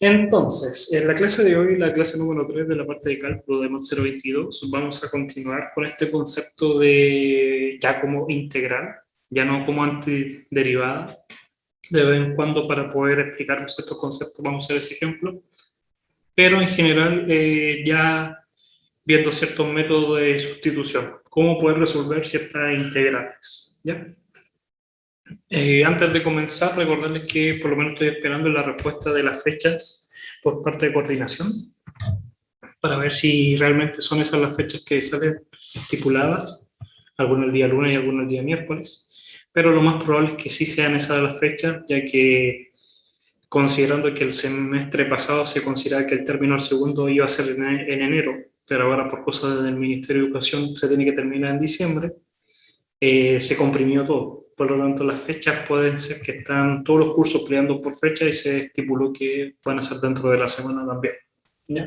Entonces, en la clase de hoy, la clase número 3 de la parte de cálculo de MAT 022, vamos a continuar con este concepto de ya como integral, ya no como antiderivada. De vez en cuando, para poder explicar estos conceptos, vamos a hacer ese ejemplo. Pero en general, ya viendo ciertos métodos de sustitución, cómo poder resolver ciertas integrales, ¿ya? Antes de comenzar, recordarles que por lo menos estoy esperando la respuesta de las fechas por parte de coordinación, para ver si realmente son esas las fechas que salen estipuladas, algunas el día lunes y algunas el día miércoles, pero lo más probable es que sí sean esas las fechas, ya que considerando que el semestre pasado se consideraba que el término del segundo iba a ser en enero, pero ahora por cosas del Ministerio de Educación se tiene que terminar en diciembre, se comprimió todo. Por lo tanto, las fechas pueden ser que están todos los cursos peleando por fecha y se estipuló que van a ser dentro de la semana también, ¿ya?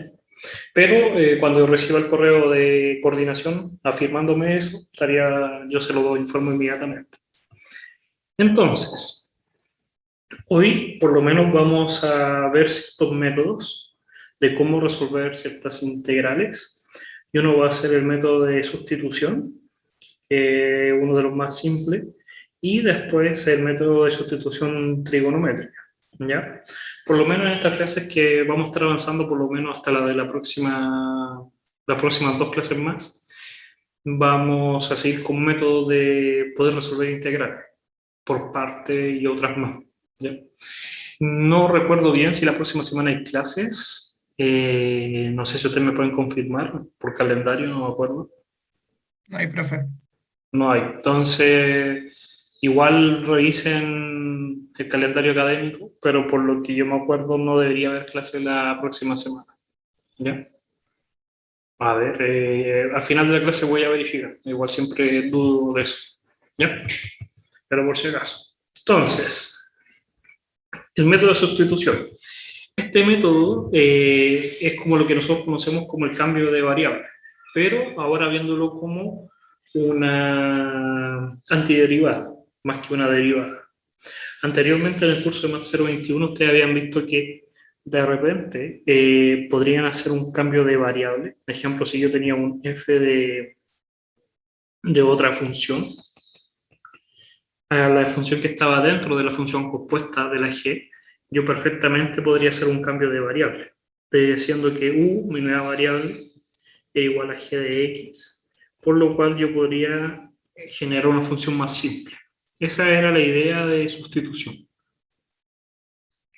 Pero cuando reciba el correo de coordinación afirmándome eso, yo se lo doy, informo inmediatamente. Entonces, hoy por lo menos vamos a ver ciertos métodos de cómo resolver ciertas integrales. Y uno va a ser el método de sustitución, uno de los más simples, y después el método de sustitución trigonométrica, ¿ya? Por lo menos en estas clases que vamos a estar avanzando, por lo menos hasta la de las próximas dos clases más, vamos a seguir con métodos de poder resolver integrales por parte y otras más, ¿ya? No recuerdo bien si la próxima semana hay clases, no sé si ustedes me pueden confirmar por calendario, no me acuerdo. No hay, profe. No hay. Entonces, igual revisen el calendario académico, pero por lo que yo me acuerdo no debería haber clase la próxima semana, ¿ya? A ver, al final de la clase voy a verificar. Igual siempre dudo de eso, ¿ya? Pero por si acaso. Entonces, el método de sustitución. Este método es como lo que nosotros conocemos como el cambio de variable, pero ahora viéndolo como una antiderivada, más que una derivada. Anteriormente en el curso de MAT 021 ustedes habían visto que de repente podrían hacer un cambio de variable. Por ejemplo, si yo tenía un f de otra función, a la función que estaba dentro de la función compuesta de la g, yo perfectamente podría hacer un cambio de variable, diciendo que u, mi nueva variable, es igual a g de x, por lo cual yo podría generar una función más simple. Esa era la idea de sustitución.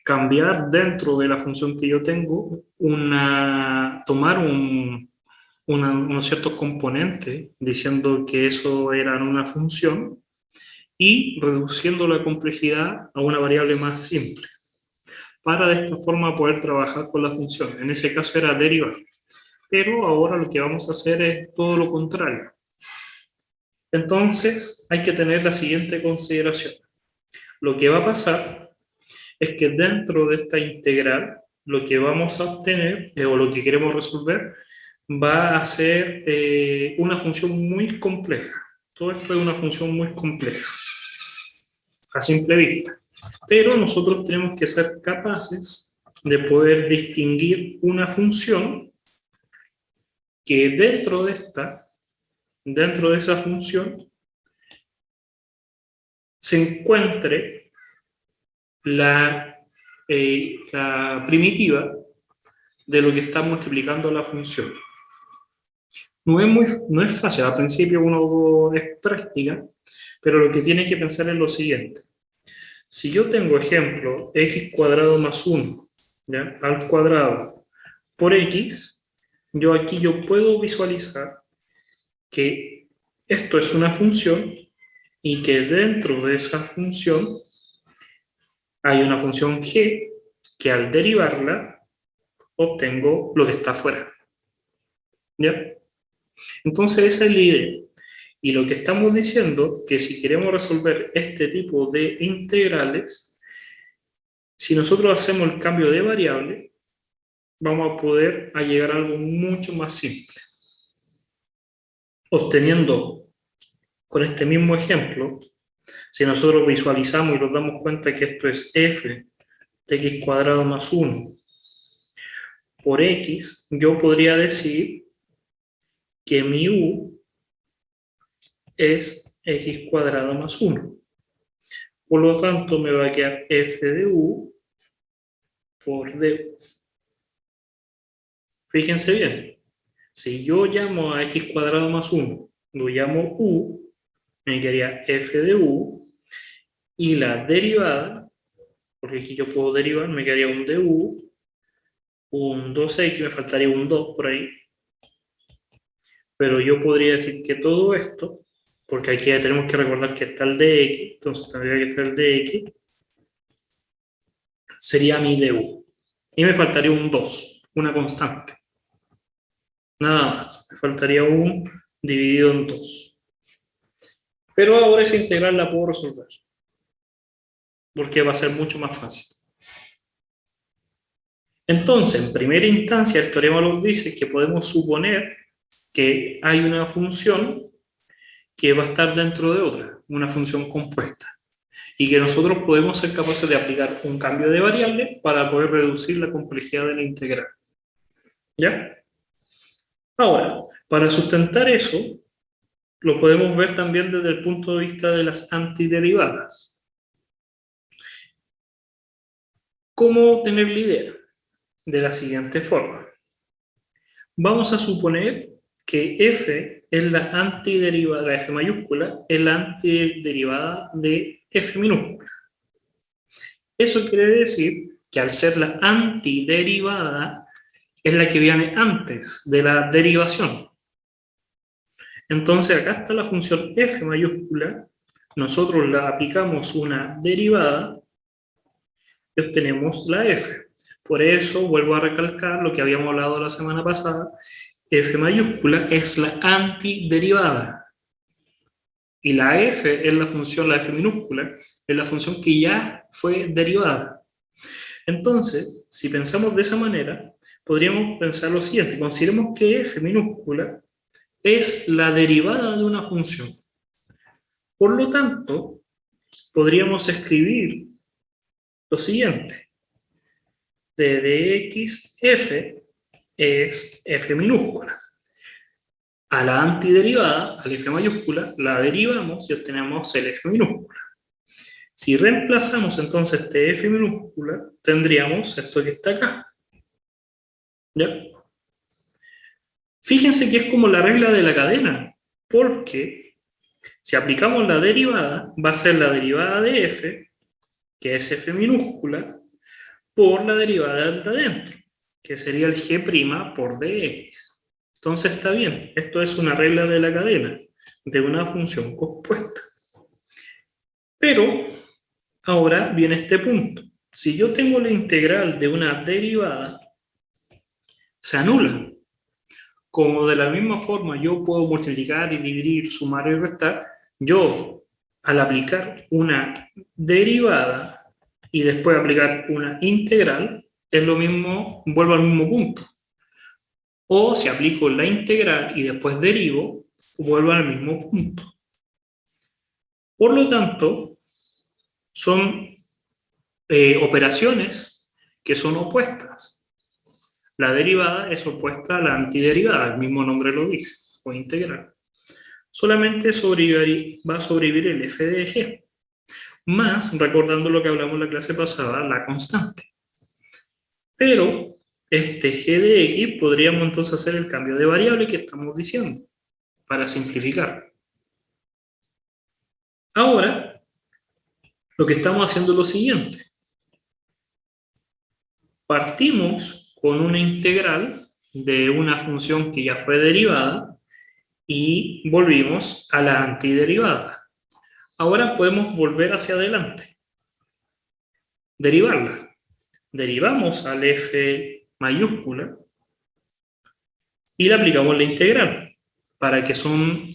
Cambiar dentro de la función que yo tengo, tomar unos ciertos componentes, diciendo que eso era una función, y reduciendo la complejidad a una variable más simple, para de esta forma poder trabajar con la función. En ese caso era derivar. Pero ahora lo que vamos a hacer es todo lo contrario. Entonces hay que tener la siguiente consideración. Lo que va a pasar es que dentro de esta integral, lo que vamos a obtener, o lo que queremos resolver, va a ser una función muy compleja. Todo esto es una función muy compleja, a simple vista. Pero nosotros tenemos que ser capaces de poder distinguir una función que dentro de esa función, se encuentre la primitiva de lo que está multiplicando la función. No es fácil, al principio uno es práctica, pero lo que tiene que pensar es lo siguiente. Si yo tengo ejemplo x cuadrado más 1, ¿ya?, al cuadrado por x, yo puedo visualizar que esto es una función y que dentro de esa función hay una función g que al derivarla obtengo lo que está afuera, ¿ya? Entonces esa es la idea. Y lo que estamos diciendo, que si queremos resolver este tipo de integrales, si nosotros hacemos el cambio de variable, vamos a poder llegar a algo mucho más simple. Obteniendo, con este mismo ejemplo, si nosotros visualizamos y nos damos cuenta que esto es f de x cuadrado más 1 por x, yo podría decir que mi u es x cuadrado más 1. Por lo tanto, me va a quedar f de u por du. Fíjense bien, si yo llamo a x cuadrado más 1, lo llamo u, me quedaría f de u, y la derivada, porque aquí yo puedo derivar, me quedaría un du, un 2x, me faltaría un 2 por ahí, pero yo podría decir que todo esto, porque aquí ya tenemos que recordar que está el dx, entonces tendría que estar el dx, sería mi du. Y me faltaría un 2, una constante. Nada más, me faltaría un dividido en 2. Pero ahora esa integral la puedo resolver, porque va a ser mucho más fácil. Entonces, en primera instancia, el teorema nos dice que podemos suponer que hay una función que va a estar dentro de otra, una función compuesta, y que nosotros podemos ser capaces de aplicar un cambio de variable para poder reducir la complejidad de la integral. ¿Ya? Ahora, para sustentar eso, lo podemos ver también desde el punto de vista de las antiderivadas. ¿Cómo tener la idea? De la siguiente forma. Vamos a suponer que f es la antiderivada, la f mayúscula, es la antiderivada de f minúscula. Eso quiere decir que al ser la antiderivada, es la que viene antes de la derivación. Entonces acá está la función f mayúscula, nosotros la aplicamos una derivada y obtenemos la f. Por eso vuelvo a recalcar lo que habíamos hablado la semana pasada, f mayúscula es la antiderivada. Y la f es la función, la f minúscula, es la función que ya fue derivada. Entonces, si pensamos de esa manera, podríamos pensar lo siguiente. Consideremos que f minúscula es la derivada de una función. Por lo tanto, podríamos escribir lo siguiente. De dx f es f minúscula. A la antiderivada, al f mayúscula, la derivamos y obtenemos el f minúscula. Si reemplazamos entonces este f minúscula, tendríamos esto que está acá. ¿Ya? Fíjense que es como la regla de la cadena, porque si aplicamos la derivada, va a ser la derivada de f, que es f minúscula, por la derivada de adentro, que sería el g' por dx. Entonces está bien, esto es una regla de la cadena, de una función compuesta. Pero ahora viene este punto. Si yo tengo la integral de una derivada, se anula. Como de la misma forma yo puedo multiplicar y dividir, sumar y restar, yo al aplicar una derivada y después aplicar una integral, es lo mismo, vuelvo al mismo punto. O si aplico la integral y después derivo, vuelvo al mismo punto. Por lo tanto, son operaciones que son opuestas. La derivada es opuesta a la antiderivada, el mismo nombre lo dice, o integral. Solamente va a sobrevivir el f de g, más, recordando lo que hablamos en la clase pasada, la constante. Pero este g de x podríamos entonces hacer el cambio de variable que estamos diciendo, para simplificar. Ahora, lo que estamos haciendo es lo siguiente. Partimos con una integral de una función que ya fue derivada y volvimos a la antiderivada. Ahora podemos volver hacia adelante. Derivarla. Derivamos al f mayúscula y le aplicamos la integral, para que son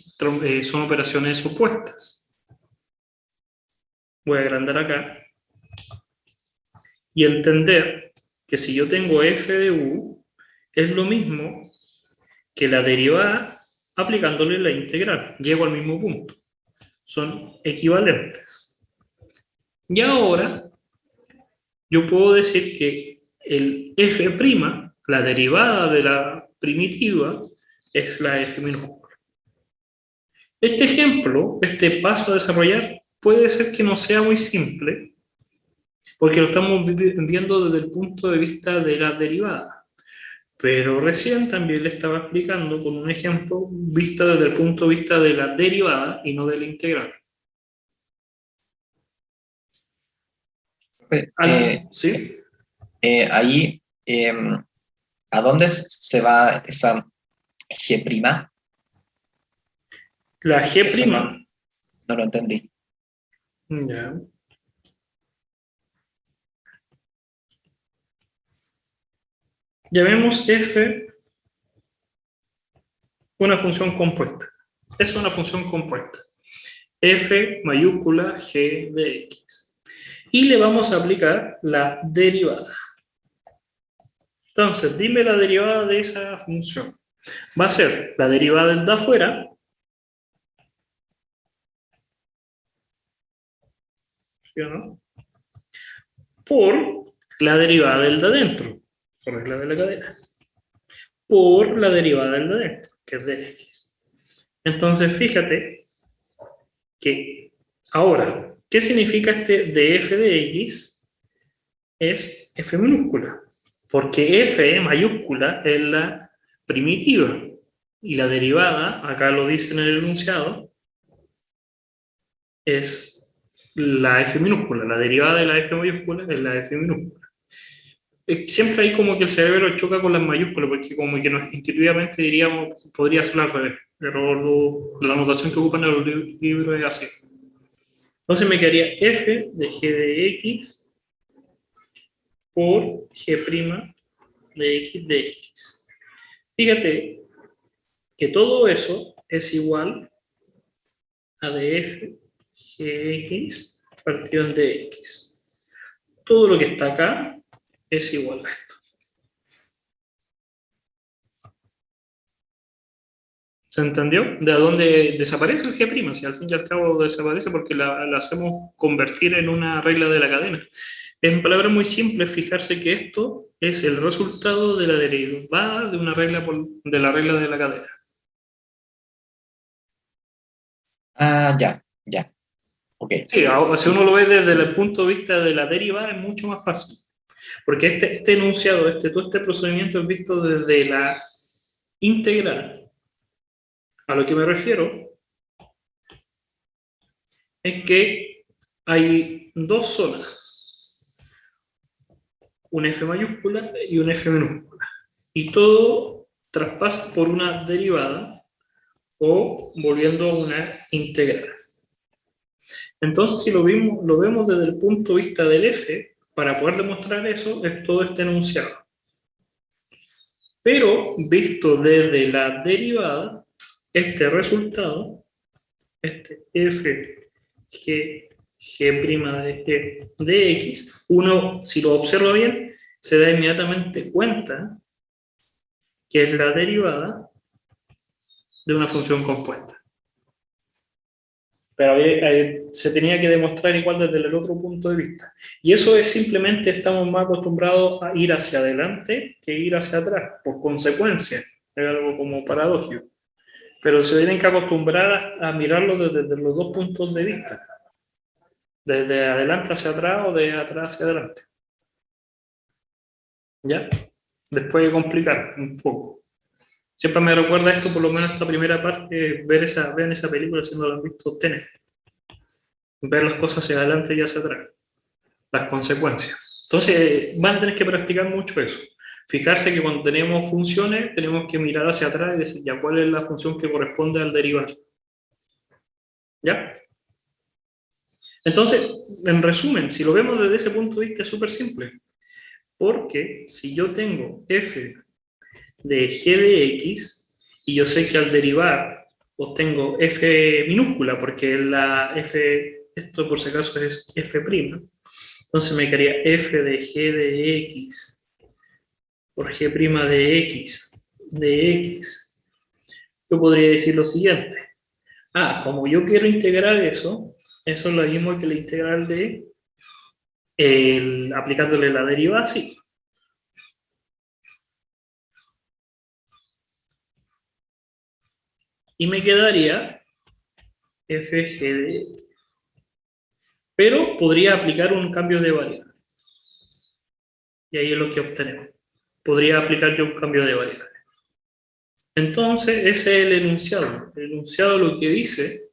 operaciones opuestas. Voy a agrandar acá. Y entender que si yo tengo f de u, es lo mismo que la derivada aplicándole la integral. Llego al mismo punto. Son equivalentes. Y ahora, yo puedo decir que el f' La derivada de la primitiva es la f minúscula. Este ejemplo, este paso a desarrollar, puede ser que no sea muy simple, porque lo estamos viendo desde el punto de vista de la derivada. Pero recién también le estaba explicando con un ejemplo vista desde el punto de vista de la derivada y no de la integral. ¿Sí? Ahí, ¿a dónde se va esa G'? La G'. Eso no lo entendí. Ya. Llamemos f una función compuesta. Es una función compuesta. F mayúscula g de x. Y le vamos a aplicar la derivada. Entonces, dime la derivada de esa función. Va a ser la derivada del de afuera, ¿sí o no? Por la derivada del de adentro, por regla de la cadena. Por la derivada del de adentro, que es de x. Entonces, fíjate que ahora, ¿qué significa este de f de x? Es f minúscula, porque f mayúscula es la primitiva, y la derivada, acá lo dice en el enunciado, es la f minúscula, la derivada de la f mayúscula es la f minúscula. Siempre hay como que el cerebro choca con las mayúsculas, porque como que intuitivamente diríamos, podría ser al revés, pero la notación que ocupan en los libros es así. Entonces me quedaría f de g de x por g' de x de x. Fíjate que todo eso es igual a df gx partido en dx. Todo lo que está acá es igual a esto. ¿Se entendió? ¿De dónde desaparece el g'? Si al fin y al cabo desaparece porque la hacemos convertir en una regla de la cadena. En palabras muy simples, fijarse que esto es el resultado de la derivada de una regla de la regla de la cadena. Ah, ya. Ok. Sí, si uno lo ve desde el punto de vista de la derivada es mucho más fácil. Porque este enunciado, todo este procedimiento es visto desde la integral. A lo que me refiero es que hay dos zonas, un f mayúscula y un f minúscula, y todo traspasa por una derivada o volviendo a una integral. Entonces, si lo vemos desde el punto de vista del f, para poder demostrar eso, es todo este enunciado. Pero, visto desde la derivada, este resultado, este f g de x, uno, si lo observa bien, se da inmediatamente cuenta que es la derivada de una función compuesta. Pero se tenía que demostrar igual desde el otro punto de vista. Y eso es simplemente, estamos más acostumbrados a ir hacia adelante que ir hacia atrás, por consecuencia. Es algo como paradójico. Pero se tienen que acostumbrar a mirarlo desde los dos puntos de vista. Desde adelante hacia atrás o de atrás hacia adelante. ¿Ya? Después de complicar un poco. Siempre me recuerda esto, por lo menos esta primera parte, vean esa película si no la han visto, Tenet. Ver las cosas hacia adelante y hacia atrás. Las consecuencias. Entonces, van a tener que practicar mucho eso. Fijarse que cuando tenemos funciones, tenemos que mirar hacia atrás y decir, ya, ¿cuál es la función que corresponde al derivado? ¿Ya? Entonces, en resumen, si lo vemos desde ese punto de vista, es súper simple. Porque si yo tengo f de g de x, y yo sé que al derivar obtengo f minúscula, porque la f, esto por si acaso es f', entonces me quedaría f de g de x por g' de x. Yo podría decir lo siguiente. Como yo quiero integrar eso es lo mismo que la integral de aplicándole la derivada, sí. Y me quedaría FG de X. Pero podría aplicar un cambio de variable. Y ahí es lo que obtenemos. Podría aplicar yo un cambio de variable. Entonces, ese es el enunciado. El enunciado lo que dice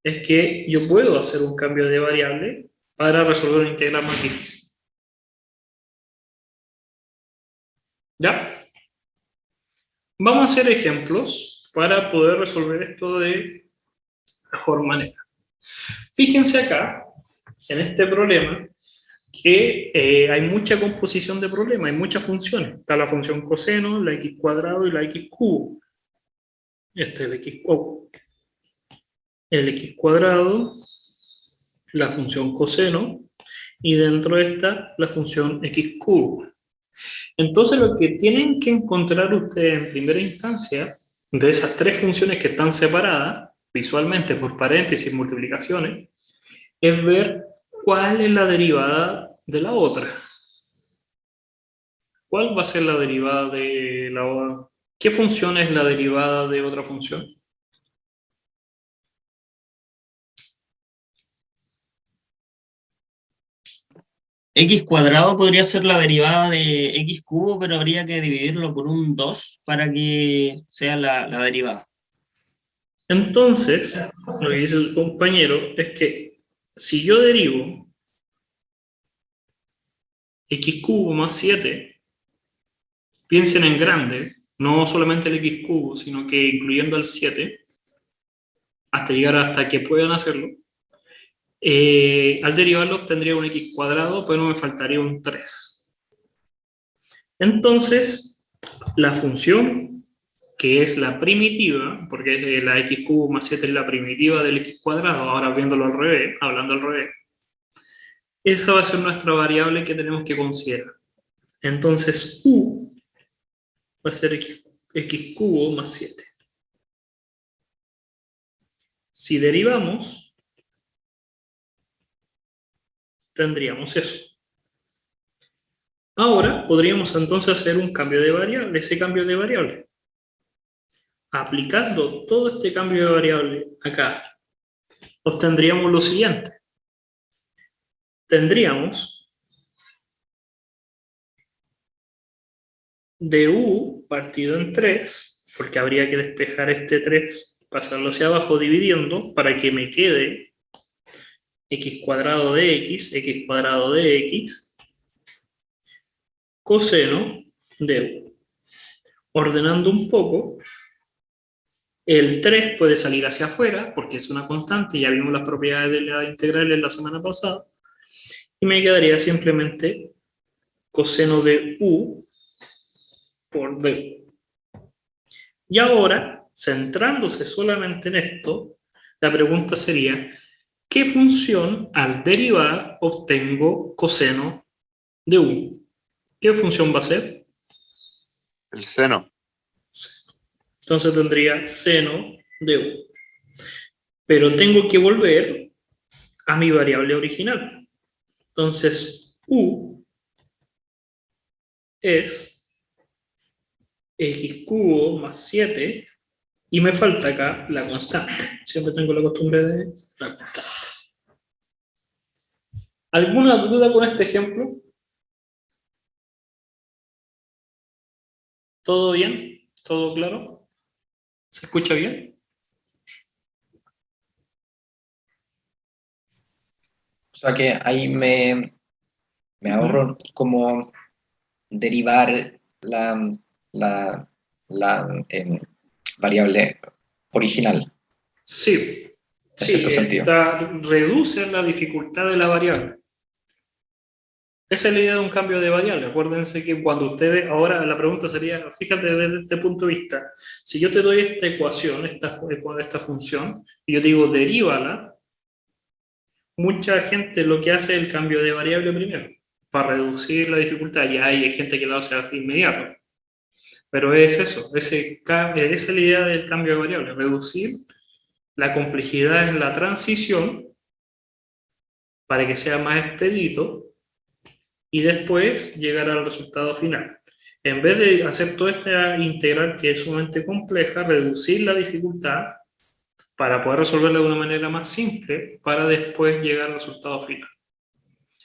es que yo puedo hacer un cambio de variable para resolver una integral más difícil. ¿Ya? Vamos a hacer ejemplos para poder resolver esto de mejor manera. Fíjense acá, en este problema, que hay mucha composición de problemas, hay muchas funciones. Está la función coseno, la x cuadrado y la x cubo. Este es el x cuadrado, la función coseno, y dentro de esta la función x cubo. Entonces lo que tienen que encontrar ustedes en primera instancia, de esas tres funciones que están separadas visualmente por paréntesis y multiplicaciones, es ver cuál es la derivada de la otra. ¿Cuál va a ser la derivada de la otra? ¿Qué función es la derivada de otra función? X cuadrado podría ser la derivada de X cubo, pero habría que dividirlo por un 2 para que sea la derivada. Entonces, lo que dice el compañero es que si yo derivo x cubo más 7, piensen en grande, no solamente el x cubo, sino que incluyendo el 7, hasta llegar hasta que puedan hacerlo, al derivarlo obtendría un x cuadrado, pero me faltaría un 3. Entonces, la función, que es la primitiva, porque la x cubo más 7 es la primitiva del x cuadrado, ahora viéndolo al revés, hablando al revés, esa va a ser nuestra variable que tenemos que considerar. Entonces, u va a ser x cubo más 7. Si derivamos, tendríamos eso. Ahora podríamos entonces hacer un cambio de variable, ese cambio de variable. Aplicando todo este cambio de variable acá, obtendríamos lo siguiente. Tendríamos du partido en 3, porque habría que despejar este 3, pasarlo hacia abajo dividiendo para que me quede x cuadrado de x cuadrado de x, coseno de u. Ordenando un poco, el 3 puede salir hacia afuera, porque es una constante, ya vimos las propiedades de la integral en la semana pasada, y me quedaría simplemente coseno de u por d. Y ahora, centrándose solamente en esto, la pregunta sería, ¿qué función al derivar obtengo coseno de u? ¿Qué función va a ser? El seno. Entonces tendría seno de u. Pero tengo que volver a mi variable original. Entonces, u es x cubo más 7 y me falta acá la constante. Siempre tengo la costumbre de la constante. ¿Alguna duda con este ejemplo? ¿Todo bien? ¿Todo claro? ¿Se escucha bien? O sea que ahí me ahorro como derivar la variable original. Sí, En sí, cierto sentido. reduce la dificultad de la variable. Esa es la idea de un cambio de variable. Acuérdense que cuando ustedes, ahora la pregunta sería, fíjate desde este punto de vista, si yo te doy esta ecuación, esta función, y yo te digo derívala, mucha gente lo que hace es el cambio de variable primero, para reducir la dificultad. Ya hay gente que lo hace de inmediato. Pero es eso, esa es la idea del cambio de variable, reducir la complejidad en la transición para que sea más expedito y después llegar al resultado final. En vez de hacer toda esta integral que es sumamente compleja, reducir la dificultad para poder resolverla de una manera más simple para después llegar al resultado final.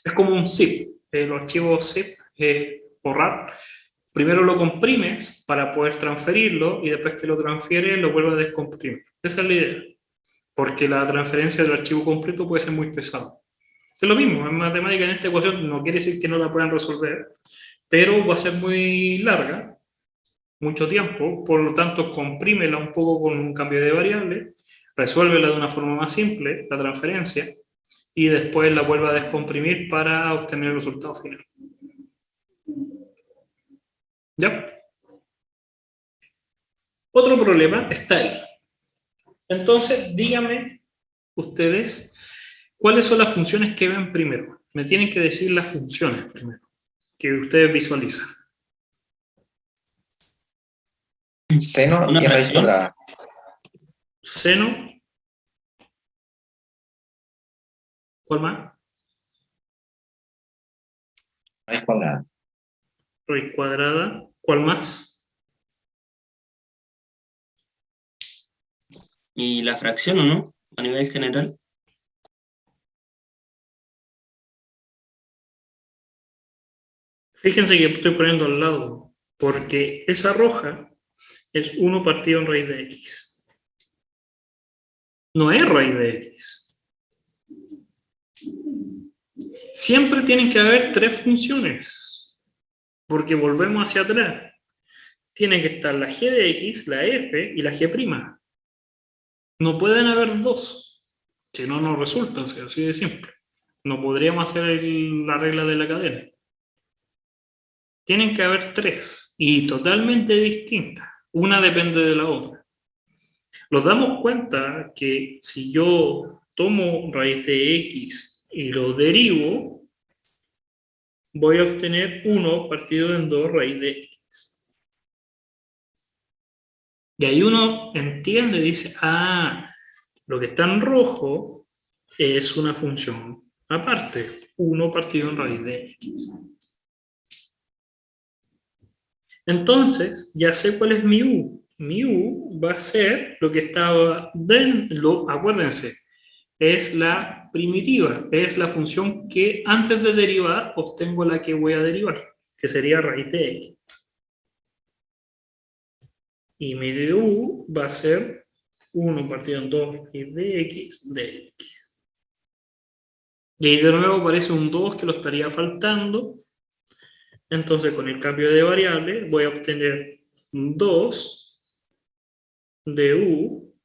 Es como un zip, los archivos zip o RAR. Primero lo comprimes para poder transferirlo y después que lo transfieres lo vuelves a descomprimir. Esa es la idea, porque la transferencia del archivo completo puede ser muy pesado. Es lo mismo, en matemática en esta ecuación no quiere decir que no la puedan resolver, pero va a ser muy larga, mucho tiempo, por lo tanto comprímela un poco con un cambio de variable, resuélvela de una forma más simple, la transferencia, y después la vuelva a descomprimir para obtener el resultado final. ¿Ya? Otro problema está ahí. Entonces, díganme ustedes, ¿cuáles son las funciones que ven primero? Me tienen que decir las funciones primero, que ustedes visualizan. Seno Una y raíz fracción. cuadrada. Seno. ¿Cuál más? Raíz cuadrada. Raíz cuadrada. ¿Cuál más? ¿Y la fracción o no? A nivel general. Fíjense que estoy poniendo al lado, porque esa roja es 1 partido en raíz de x. No es raíz de x. Siempre tienen que haber 3 funciones, porque volvemos hacia atrás. Tiene que estar la g de x, la f y la g'. No pueden haber 2, si no, no resultan, así de simple. No podríamos hacer la regla de la cadena. Tienen que haber 3 y totalmente distintas. Una depende de la otra. Nos damos cuenta que si yo tomo raíz de x y lo derivo, voy a obtener 1 partido en 2 raíz de x. Y ahí uno entiende, dice, lo que está en rojo es una función aparte, 1 partido en raíz de x. Entonces, ya sé cuál es mi u. Mi u va a ser lo que estaba dentro, acuérdense, es la primitiva, es la función que antes de derivar obtengo la que voy a derivar, que sería raíz de x. Y mi du va a ser 1 partido en 2 raíz de x de x. Y ahí de nuevo aparece un 2 que lo estaría faltando. Entonces con el cambio de variable voy a obtener 2 de u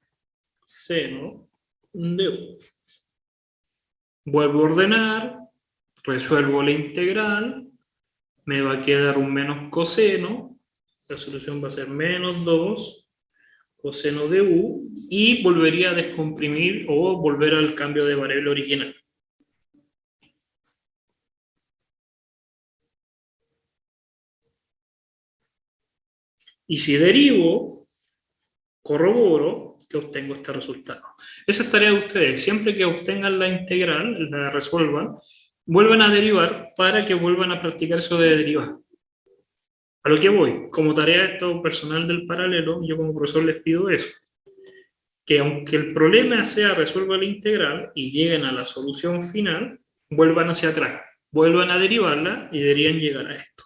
seno de u. Vuelvo a ordenar, resuelvo la integral, me va a quedar un menos coseno, la solución va a ser menos 2 coseno de u, y volvería a descomprimir o volver al cambio de variable original. Y si derivo, corroboro que obtengo este resultado. Esa es tarea de ustedes. Siempre que obtengan la integral, la resuelvan, vuelvan a derivar para que vuelvan a practicar eso de derivar. A lo que voy, como tarea esto personal del paralelo, yo como profesor les pido eso. Que aunque el problema sea resuelva la integral y lleguen a la solución final, vuelvan hacia atrás, vuelvan a derivarla y deberían llegar a esto.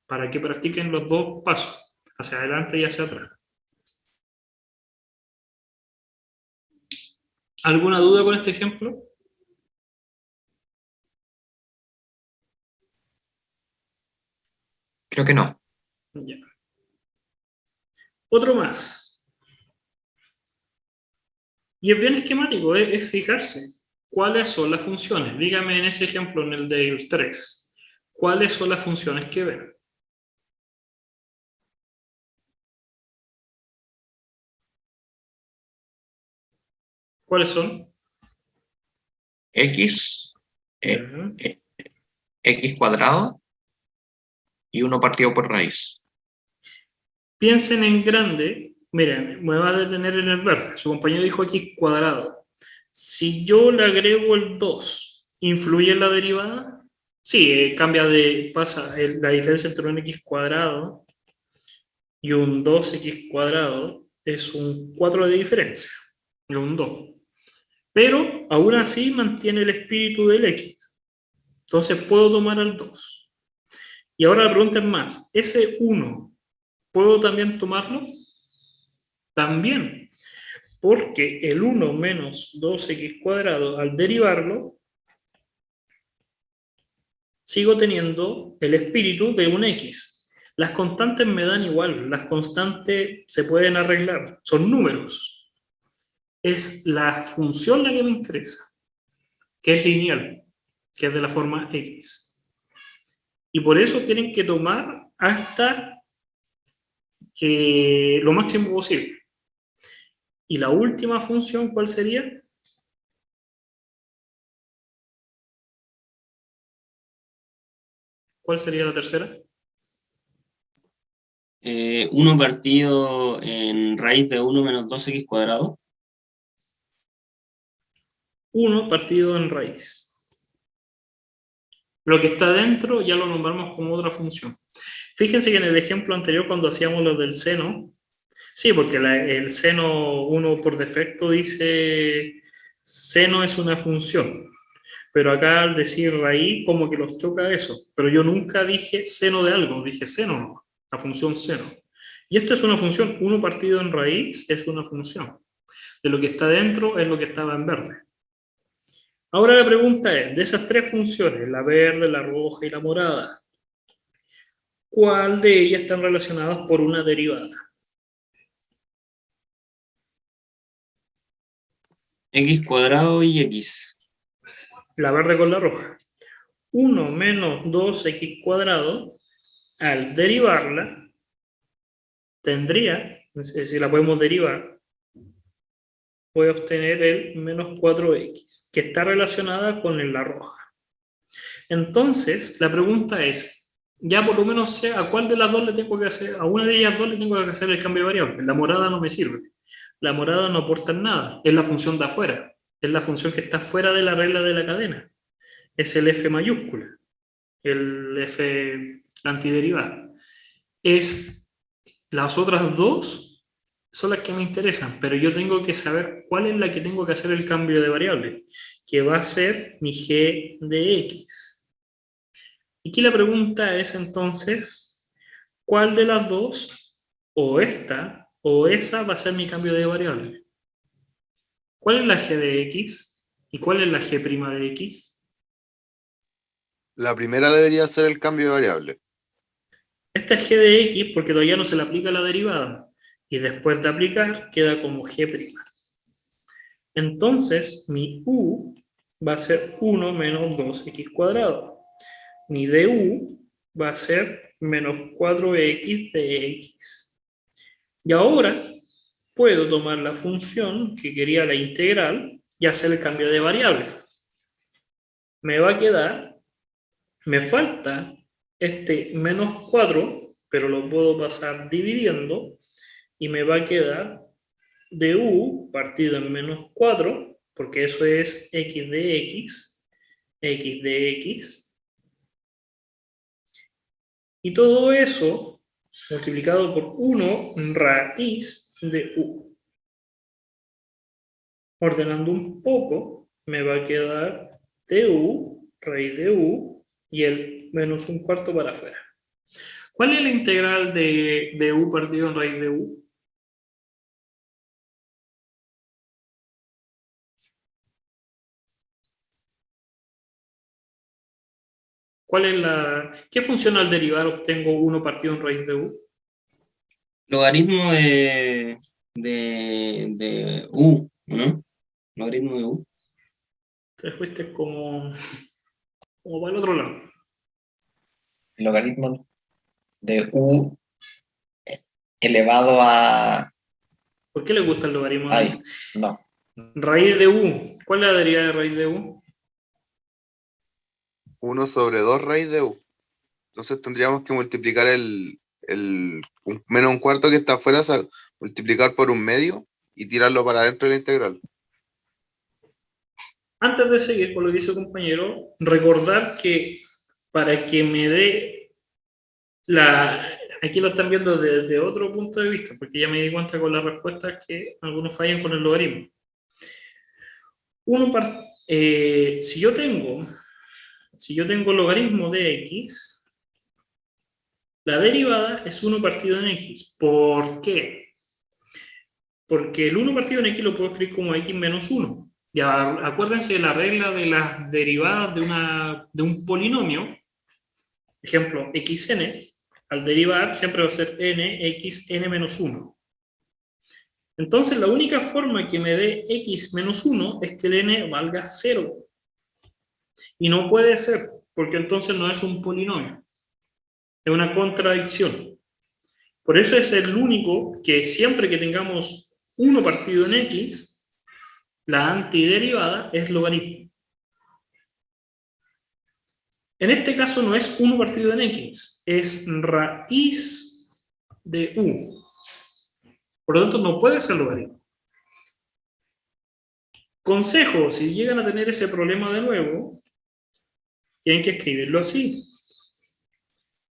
Para que practiquen los dos pasos, hacia adelante y hacia atrás. ¿Alguna duda con este ejemplo? Creo que no. Ya. Otro más. Y es bien esquemático, es fijarse cuáles son las funciones. Dígame en ese ejemplo, en el de 3, ¿cuáles son las funciones que ven? ¿Cuáles son? X, Ya. x cuadrado y 1 partido por raíz. Piensen en grande. Miren, me va a detener en el verde. Su compañero dijo x cuadrado. Si yo le agrego el 2, ¿influye en la derivada? Sí, pasa la diferencia entre un x cuadrado y un 2x cuadrado es un 4 de diferencia, no un 2. Pero aún así mantiene el espíritu del x. Entonces puedo tomar al 2. Y ahora la pregunta es más, ¿ese 1 puedo también tomarlo? También, porque el 1 menos 2x cuadrado, al derivarlo, sigo teniendo el espíritu de un x. Las constantes me dan igual, las constantes se pueden arreglar, son números. Es la función la que me interesa, que es lineal, que es de la forma x. Y por eso tienen que tomar hasta que lo máximo posible. Y la última función, ¿cuál sería? ¿Cuál sería la tercera? 1 partido en raíz de 1 menos 2x cuadrado. 1 partido en raíz. Lo que está dentro ya lo nombramos como otra función. Fíjense que en el ejemplo anterior, cuando hacíamos lo del seno, sí, porque el seno 1 por defecto dice seno es una función, pero acá al decir raíz como que los choca eso, pero yo nunca dije seno de algo, dije seno, no, la función seno. Y esto es una función, 1 partido en raíz es una función. De lo que está dentro es lo que estaba en verde. Ahora la pregunta es, de esas tres funciones, la verde, la roja y la morada, ¿cuál de ellas están relacionadas por una derivada? X cuadrado y X. La verde con la roja. 1 menos 2x cuadrado, al derivarla, tendría, si la podemos derivar, voy a obtener el menos 4x, que está relacionada con la roja. Entonces, la pregunta es, ya por lo menos sé a cuál de las dos le tengo que hacer, a una de ellas dos le tengo que hacer el cambio de variable. La morada no me sirve. La morada no aporta nada, es la función de afuera, es la función que está fuera de la regla de la cadena. Es el f mayúscula, el f antiderivada. Las otras dos son las que me interesan, pero yo tengo que saber cuál es la que tengo que hacer el cambio de variable, que va a ser mi g de x. Y aquí la pregunta es entonces, ¿cuál de las dos, o esta, o esa, va a ser mi cambio de variable? ¿Cuál es la g de x? ¿Y cuál es la g' de x? La primera debería ser el cambio de variable. Esta es g de x porque todavía no se le aplica la derivada. Y después de aplicar, queda como g'. Entonces, mi u va a ser 1 menos 2x cuadrado. Mi du va a ser menos 4x de x. Y ahora puedo tomar la función que quería la integral y hacer el cambio de variable. Me va a quedar, me falta este menos 4, pero lo puedo pasar dividiendo y me va a quedar du partido en menos 4, porque eso es x de x, x de x, y todo eso multiplicado por 1 raíz de u. Ordenando un poco, me va a quedar du, raíz de u, y el menos un cuarto para afuera. ¿Cuál es la integral de u partido en raíz de u? ¿Qué función al derivar obtengo 1 partido en raíz de u? Logaritmo de U, ¿no? Logaritmo de U. Te fuiste como para el otro lado. El logaritmo de u elevado a... ¿Por qué le gusta el logaritmo de Ay, u? no. Raíz de u. ¿Cuál es la derivada de raíz de u? 1 sobre 2 raíz de u. Entonces tendríamos que multiplicar menos un cuarto que está afuera, multiplicar por un medio y tirarlo para adentro de la integral. Antes de seguir con lo que dice el compañero, recordar que para que me dé aquí lo están viendo desde otro punto de vista, porque ya me di cuenta con las respuestas que algunos fallan con el logaritmo. Si yo tengo logaritmo de x, la derivada es 1 partido en x. ¿Por qué? Porque el 1 partido en x lo puedo escribir como x menos 1. Ya acuérdense de la regla de las derivadas de un polinomio. Ejemplo, xn, al derivar siempre va a ser n, x, n menos 1. Entonces la única forma que me dé x menos 1 es que el n valga 0. Y no puede ser, porque entonces no es un polinomio. Es una contradicción. Por eso es el único que siempre que tengamos 1 partido en x, la antiderivada es logaritmo. En este caso no es 1 partido en x, es raíz de u. Por lo tanto, no puede ser logaritmo. Consejo, si llegan a tener ese problema de nuevo, tienen que escribirlo así.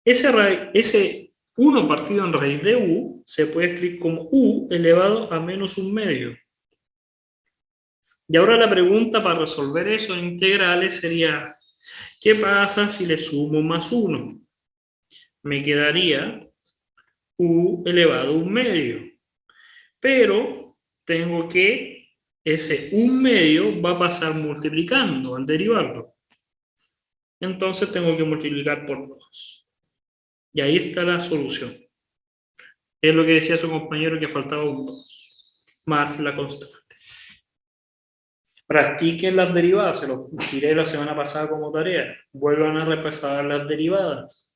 Ese 1 partido en raíz de u se puede escribir como u elevado a menos 1/2. Y ahora la pregunta para resolver eso en integrales sería, ¿qué pasa si le sumo más 1? Me quedaría u elevado a 1/2. Pero tengo que ese 1/2 va a pasar multiplicando al derivarlo. Entonces tengo que multiplicar por 2. Y ahí está la solución. Es lo que decía su compañero, que faltaba un 2, más la constante. Practiquen las derivadas, se los tiré la semana pasada como tarea. Vuelvan a repasar las derivadas.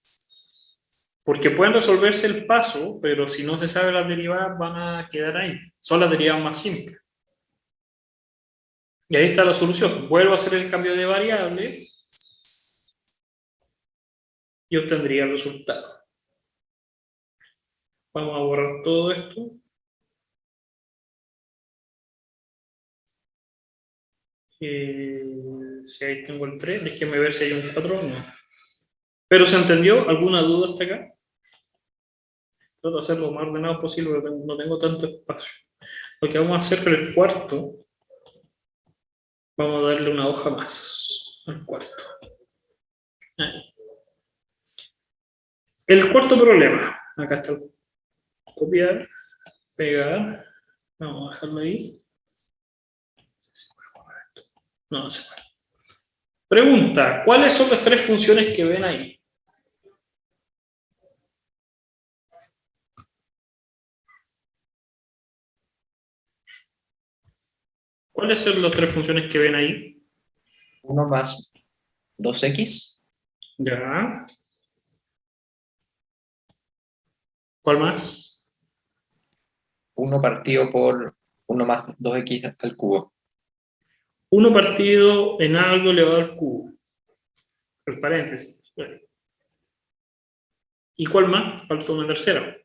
Porque pueden resolverse el paso, pero si no se sabe las derivadas van a quedar ahí. Son las derivadas más simples. Y ahí está la solución. Vuelvo a hacer el cambio de variable y obtendría el resultado. Vamos a borrar todo esto. Si ahí tengo el 3, déjenme ver si hay un 4 o no. ¿Pero se entendió? ¿Alguna duda hasta acá? Trato de hacerlo lo más ordenado posible, pero no tengo tanto espacio. Lo que vamos a hacer con el cuarto, vamos a darle una hoja más al cuarto. Ahí. El cuarto problema, acá está el copiar, pegar, vamos a dejarlo ahí. No se puede. Pregunta, ¿cuáles son las 3 funciones que ven ahí? ¿Cuáles son las 3 funciones que ven ahí? 1 más 2x, Ya. ¿Cuál más? 1 partido por 1 más 2x al cubo. 1 partido en algo elevado al cubo. El paréntesis. ¿Y cuál más? Falta una tercera.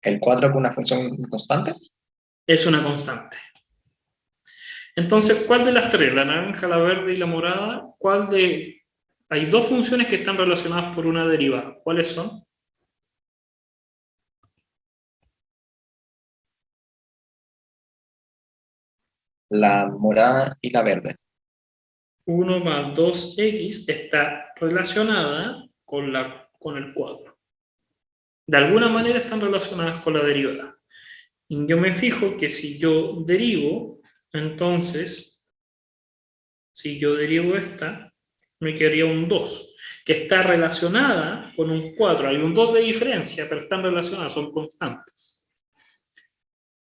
El 4 con una función constante. Es una constante. Entonces, ¿cuál de las 3? La naranja, la verde y la morada. Hay 2 funciones que están relacionadas por una derivada. ¿Cuáles son? La morada y la verde. 1 más 2x está relacionada con el 4. De alguna manera están relacionadas con la derivada. Y yo me fijo que si yo derivo, entonces, si yo derivo esta, me quedaría un 2, que está relacionada con un 4. Hay un 2 de diferencia, pero están relacionadas, son constantes.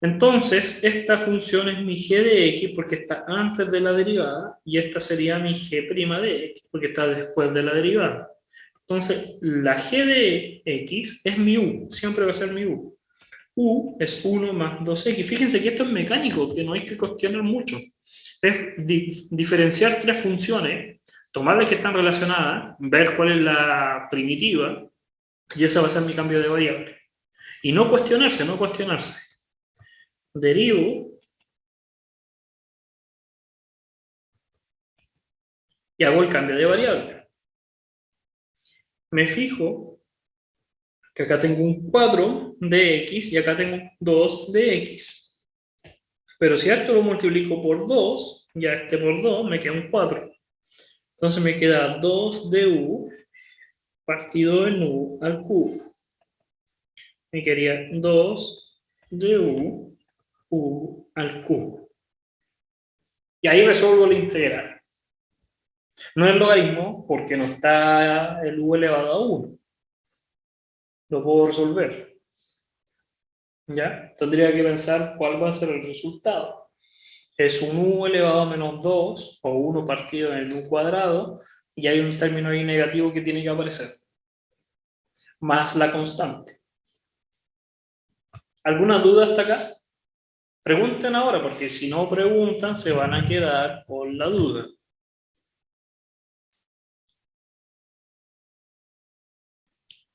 Entonces, esta función es mi g de x porque está antes de la derivada, y esta sería mi g' de x porque está después de la derivada. Entonces, la g de x es mi u, siempre va a ser mi u. U es 1 más 2x. Fíjense que esto es mecánico, que no hay que cuestionar mucho. Es diferenciar 3 funciones, tomar las que están relacionadas, ver cuál es la primitiva, y ese va a ser mi cambio de variable. Y no cuestionarse, no cuestionarse. Derivo y hago el cambio de variable. Me fijo que acá tengo un 4 de x y acá tengo 2 de x. Pero si esto lo multiplico por 2, ya este por 2, me queda un 4. Entonces me queda 2 de u partido en u al cubo. Me quedaría 2 de u al cubo. Y ahí resuelvo la integral. No es logaritmo porque no está el u elevado a 1. Lo puedo resolver. ¿Ya? Tendría que pensar cuál va a ser el resultado. Es un u elevado a menos 2 o 1 partido en el u cuadrado y hay un término ahí negativo que tiene que aparecer. Más la constante. ¿Alguna duda hasta acá? Pregunten ahora, porque si no preguntan se van a quedar con la duda.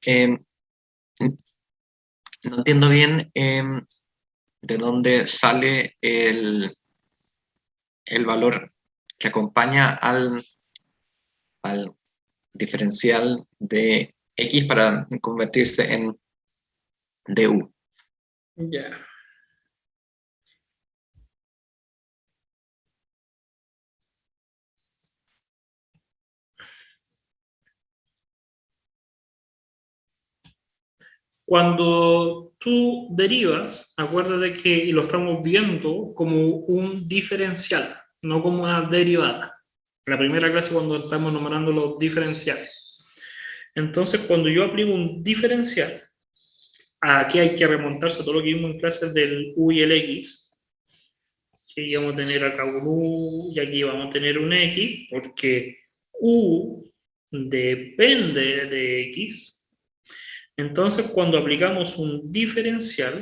Em, no entiendo bien de dónde sale el valor que acompaña al diferencial de x para convertirse en du. Ya. Cuando tú derivas, acuérdate que lo estamos viendo como un diferencial, no como una derivada. La primera clase cuando estamos nombrando los diferenciales. Entonces, cuando yo aplico un diferencial, aquí hay que remontarse a todo lo que vimos en clases del u y el x, que vamos a tener acá un u y aquí vamos a tener un x, porque u depende de x. Entonces, cuando aplicamos un diferencial,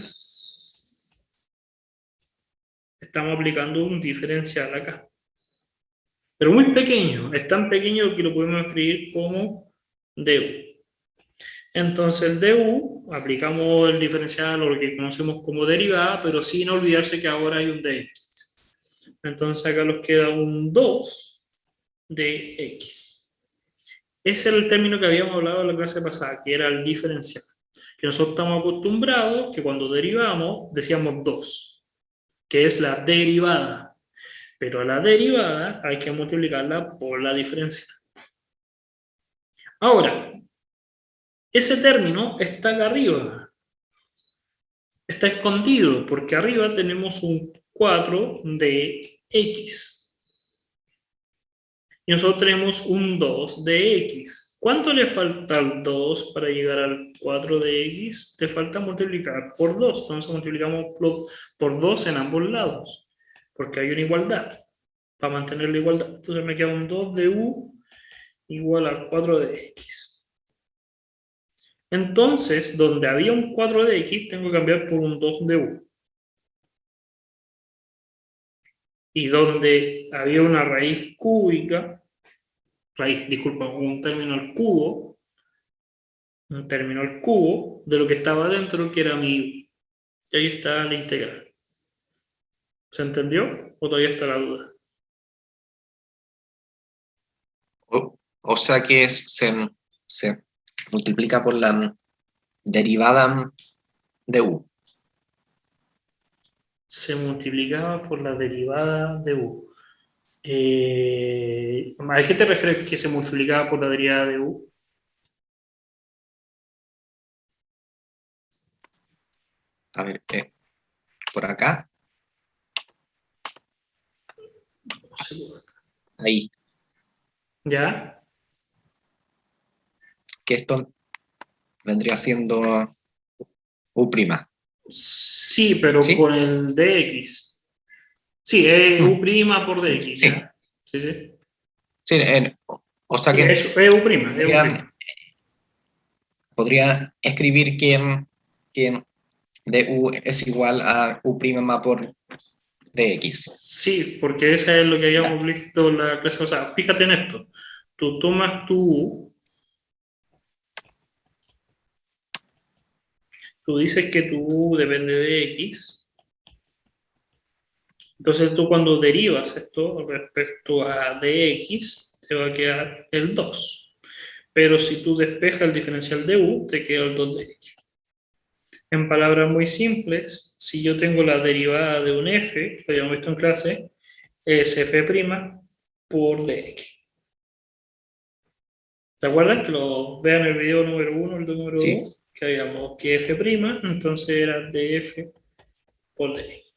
estamos aplicando un diferencial acá. Pero muy pequeño, es tan pequeño que lo podemos escribir como du. Entonces, el du, aplicamos el diferencial o lo que conocemos como derivada, pero sin olvidarse que ahora hay un dx. Entonces, acá nos queda un 2 de x. Ese era el término que habíamos hablado en la clase pasada, que era el diferencial. Que nosotros estamos acostumbrados que cuando derivamos decíamos 2, que es la derivada. Pero a la derivada hay que multiplicarla por la diferencial. Ahora, ese término está acá arriba. Está escondido porque arriba tenemos un 4 de x. Y nosotros tenemos un 2 de x. ¿Cuánto le falta al 2 para llegar al 4 de x? Le falta multiplicar por 2. Entonces multiplicamos por 2 en ambos lados. Porque hay una igualdad. Para mantener la igualdad. Entonces me queda un 2 de u igual a 4 de x. Entonces, donde había un 4 de x, tengo que cambiar por un 2 de u. Y donde había una raíz cúbica, disculpa, un término al cubo de lo que estaba dentro, que era mi u. Y ahí está la integral. ¿Se entendió? ¿O todavía está la duda? O sea que se multiplica por la derivada de u. Se multiplicaba por la derivada de u. ¿A qué te refieres que se multiplicaba por la derivada de u? A ver, por acá, ahí, ¿Ya? que esto vendría siendo u'. Sí, pero ¿Sí? con el dx. Sí, es u' por dx, Sí. ¿ya? Sí, sí. Sí, o sea Sí, que es u'. podría escribir que du es igual a u' más por dx. Sí, porque eso es lo que Ya. habíamos visto en la clase. O sea, fíjate en esto. Tú tomas tu u, tú dices que tu u depende de x. Entonces tú cuando derivas esto respecto a dx, te va a quedar el 2. Pero si tú despejas el diferencial de u, te queda el 2 de x. En palabras muy simples, si yo tengo la derivada de un f, lo habíamos visto en clase, es f' por dx. ¿Se acuerdan? Que lo vean el video número 1, el número 2, Sí. que habíamos que f', entonces era df por dx.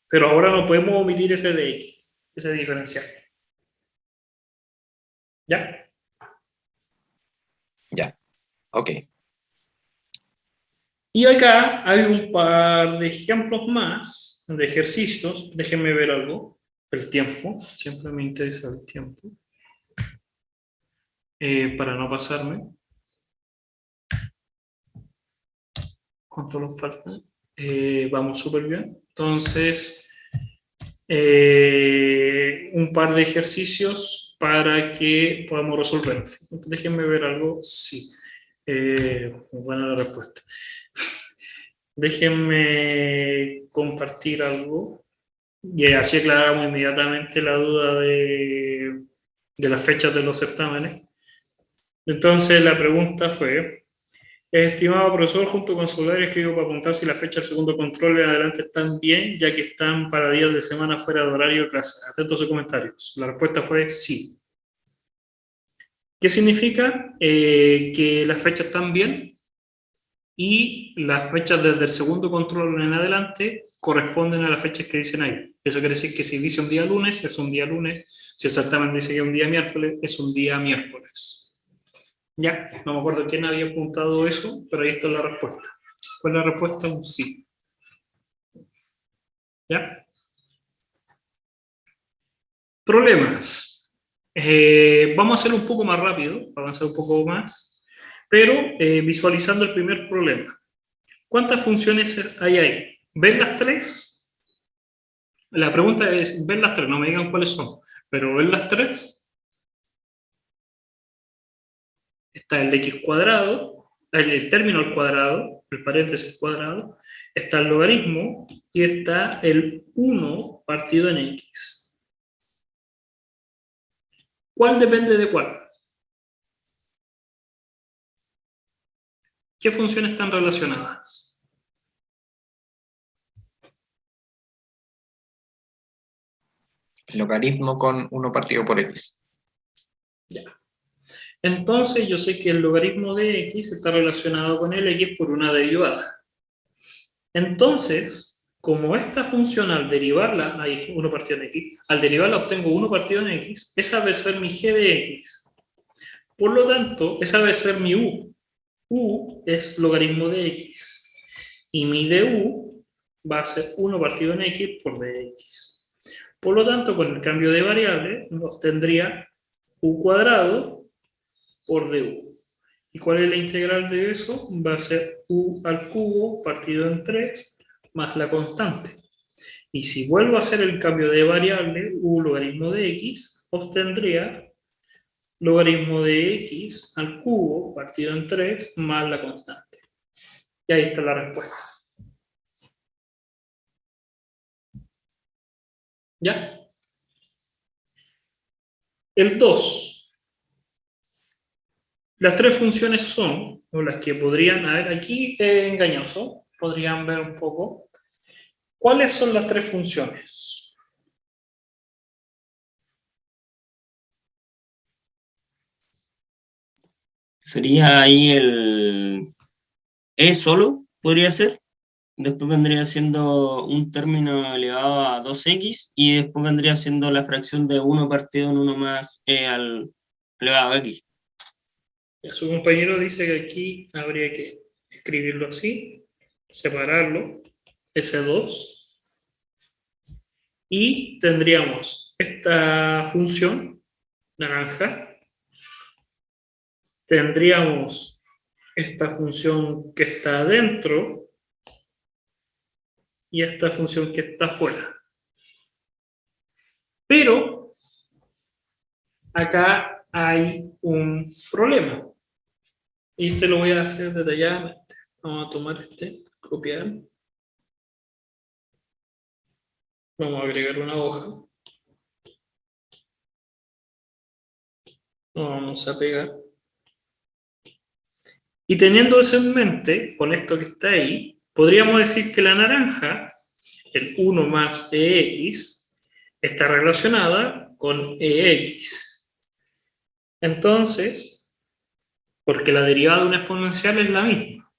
Pero ahora no podemos omitir ese dx, ese diferencial. ¿Ya? Ya, ok. Y acá hay un par de ejemplos más, de ejercicios. Déjenme ver algo. El tiempo, siempre me interesa el tiempo. Para no pasarme. ¿Cuánto nos falta? Vamos súper bien. Entonces, un par de ejercicios para que podamos resolver. Déjenme ver algo. Sí. Buena la respuesta. Déjenme compartir algo. Y así aclaramos inmediatamente la duda de las fechas de los certámenes. Entonces, la pregunta fue: estimado profesor, junto con su horario escribo para preguntar si las fechas del segundo control en adelante están bien, ya que están para días de semana fuera de horario de clase. Atentos a sus comentarios. La respuesta fue sí. ¿Qué significa? Que las fechas están bien y las fechas desde el segundo control en adelante corresponden a las fechas que dicen ahí. Eso quiere decir que si dice un día lunes, es un día lunes. Si exactamente dice que es un día miércoles, es un día miércoles. Ya, no me acuerdo quién había apuntado eso, pero ahí está la respuesta. Fue la respuesta un sí. ¿Ya? Problemas. Vamos a hacerlo un poco más rápido, para avanzar un poco más, pero visualizando el primer problema. ¿Cuántas funciones hay ahí? ¿Ven las tres? La pregunta es, ¿ven las tres? No me digan cuáles son, pero ¿ven las tres? Está el x cuadrado, el término al cuadrado, el paréntesis cuadrado, está el logaritmo y está el 1 partido en x. ¿Cuál depende de cuál? ¿Qué funciones están relacionadas? Logaritmo con 1 partido por x. Ya. Entonces yo sé que el logaritmo de x está relacionado con el x por una derivada. Entonces, como esta función al derivarla, hay 1 partido en x, al derivarla obtengo 1 partido en x, esa debe ser mi g de x. Por lo tanto, esa debe ser mi u. U es logaritmo de x. Y mi du va a ser 1 partido en x por dx. Por lo tanto, con el cambio de variable, obtendría u cuadrado por du. ¿Y cuál es la integral de eso? Va a ser u al cubo partido en 3 más la constante. Y si vuelvo a hacer el cambio de variable, u logaritmo de x, obtendría logaritmo de x al cubo partido en 3 más la constante. Y ahí está la respuesta. ¿Ya? El 2. Las tres funciones son, o las que podrían, a ver, aquí es engañoso, podrían ver un poco. ¿Cuáles son las tres funciones? Sería ahí el e solo, podría ser. Después vendría siendo un término elevado a 2x y después vendría siendo la fracción de 1 partido en 1 más e al elevado a x. Su compañero dice que aquí habría que escribirlo así, separarlo, S2, y tendríamos esta función naranja, tendríamos esta función que está adentro y esta función que está afuera. Pero acá hay un problema. Y este lo voy a hacer detalladamente. Vamos a tomar este, copiar. Vamos a agregar una hoja. Lo vamos a pegar. Y teniendo eso en mente, con esto que está ahí, podríamos decir que la naranja, el 1 más EX, está relacionada con EX. Entonces, porque la derivada de una exponencial es la misma.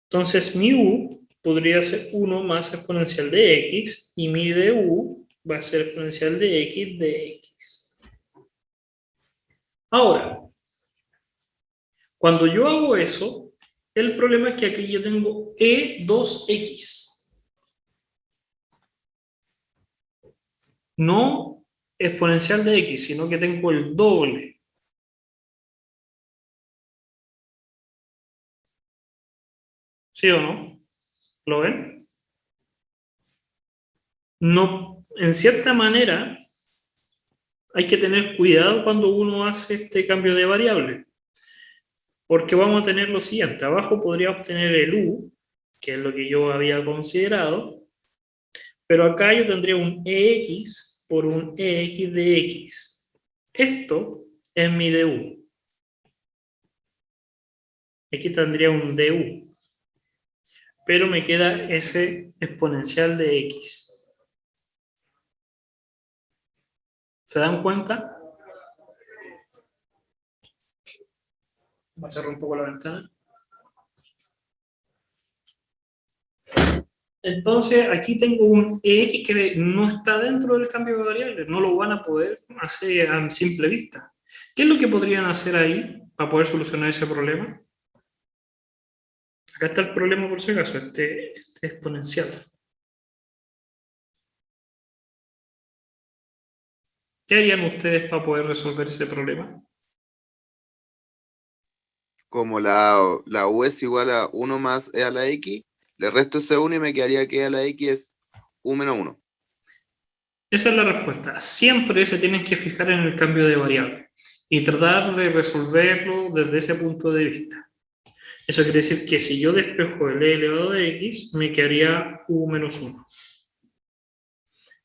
Entonces, mi U podría ser 1 más exponencial de X, y mi du va a ser exponencial de X de X. Ahora, cuando yo hago eso, el problema es que aquí yo tengo E2X. No exponencial de X, sino que tengo el doble. ¿Sí o no? ¿Lo ven? No, en cierta manera, hay que tener cuidado cuando uno hace este cambio de variable. Porque vamos a tener lo siguiente. Abajo podría obtener el U, que es lo que yo había considerado. Pero acá yo tendría un EX por un EX de X. Esto es mi du. Aquí tendría un du. Pero me queda ese exponencial de X. ¿Se dan cuenta? Voy a cerrar un poco la ventana. Entonces, aquí tengo un EX que no está dentro del cambio de variables. No lo van a poder hacer a simple vista. ¿Qué es lo que podrían hacer ahí para poder solucionar ese problema? Acá está el problema por si acaso, este exponencial. ¿Qué harían ustedes para poder resolver ese problema? Como la U es igual a 1 más E a la X, le resto ese 1 y me quedaría que E a la X es U menos 1. Esa es la respuesta. Siempre se tienen que fijar en el cambio de variable y tratar de resolverlo desde ese punto de vista. Eso quiere decir que si yo despejo el e elevado a x, me quedaría u menos 1.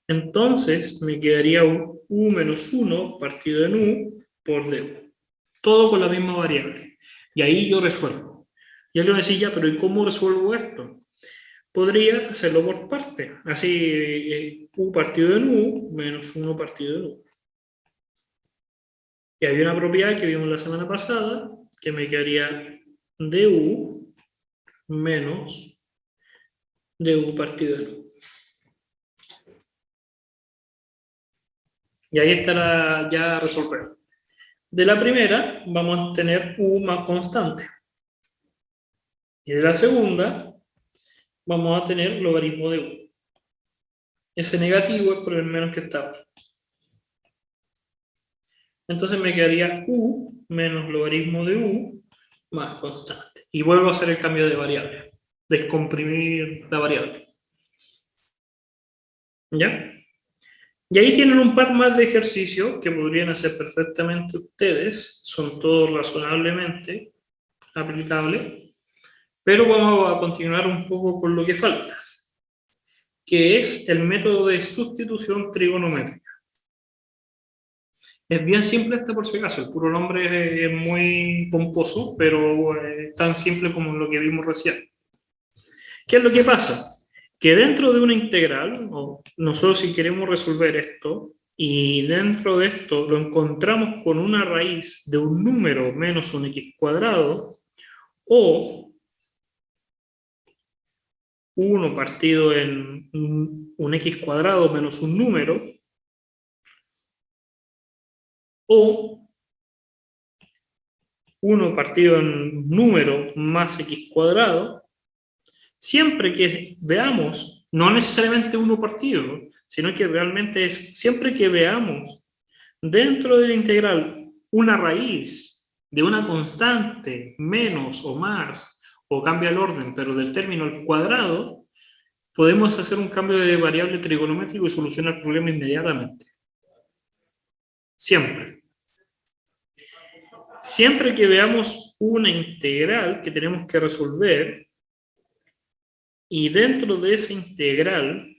Entonces, me quedaría un u menos 1 partido en u por du. Todo con la misma variable. Y ahí yo resuelvo. Y alguien me decía, ya, pero ¿y cómo resuelvo esto? Podría hacerlo por parte. Así, u partido en u menos 1 partido en u. Y había una propiedad que vimos la semana pasada, que me quedaría du menos du partido en u. Y ahí estará ya resolver. De la primera vamos a tener u más constante. Y de la segunda vamos a tener logaritmo de u. Ese negativo es por el menos que estaba. Entonces me quedaría u menos logaritmo de u más constante. Y vuelvo a hacer el cambio de variable. Descomprimir la variable. ¿Ya? Y ahí tienen un par más de ejercicios que podrían hacer perfectamente ustedes. Son todos razonablemente aplicables. Pero vamos a continuar un poco con lo que falta, que es el método de sustitución trigonométrica. Es bien simple este por si acaso, el puro nombre es muy pomposo, pero es tan simple como lo que vimos recién. ¿Qué es lo que pasa? Que dentro de una integral, nosotros si queremos resolver esto, y dentro de esto lo encontramos con una raíz de un número menos un x cuadrado, o 1 partido en un x cuadrado menos un número, o 1 partido en un número más x cuadrado, siempre que veamos, no necesariamente 1 partido, sino que realmente es siempre que veamos dentro de la integral una raíz de una constante menos o más, o cambia el orden, pero del término al cuadrado, podemos hacer un cambio de variable trigonométrico y solucionar el problema inmediatamente. Siempre. Siempre que veamos una integral que tenemos que resolver, y dentro de esa integral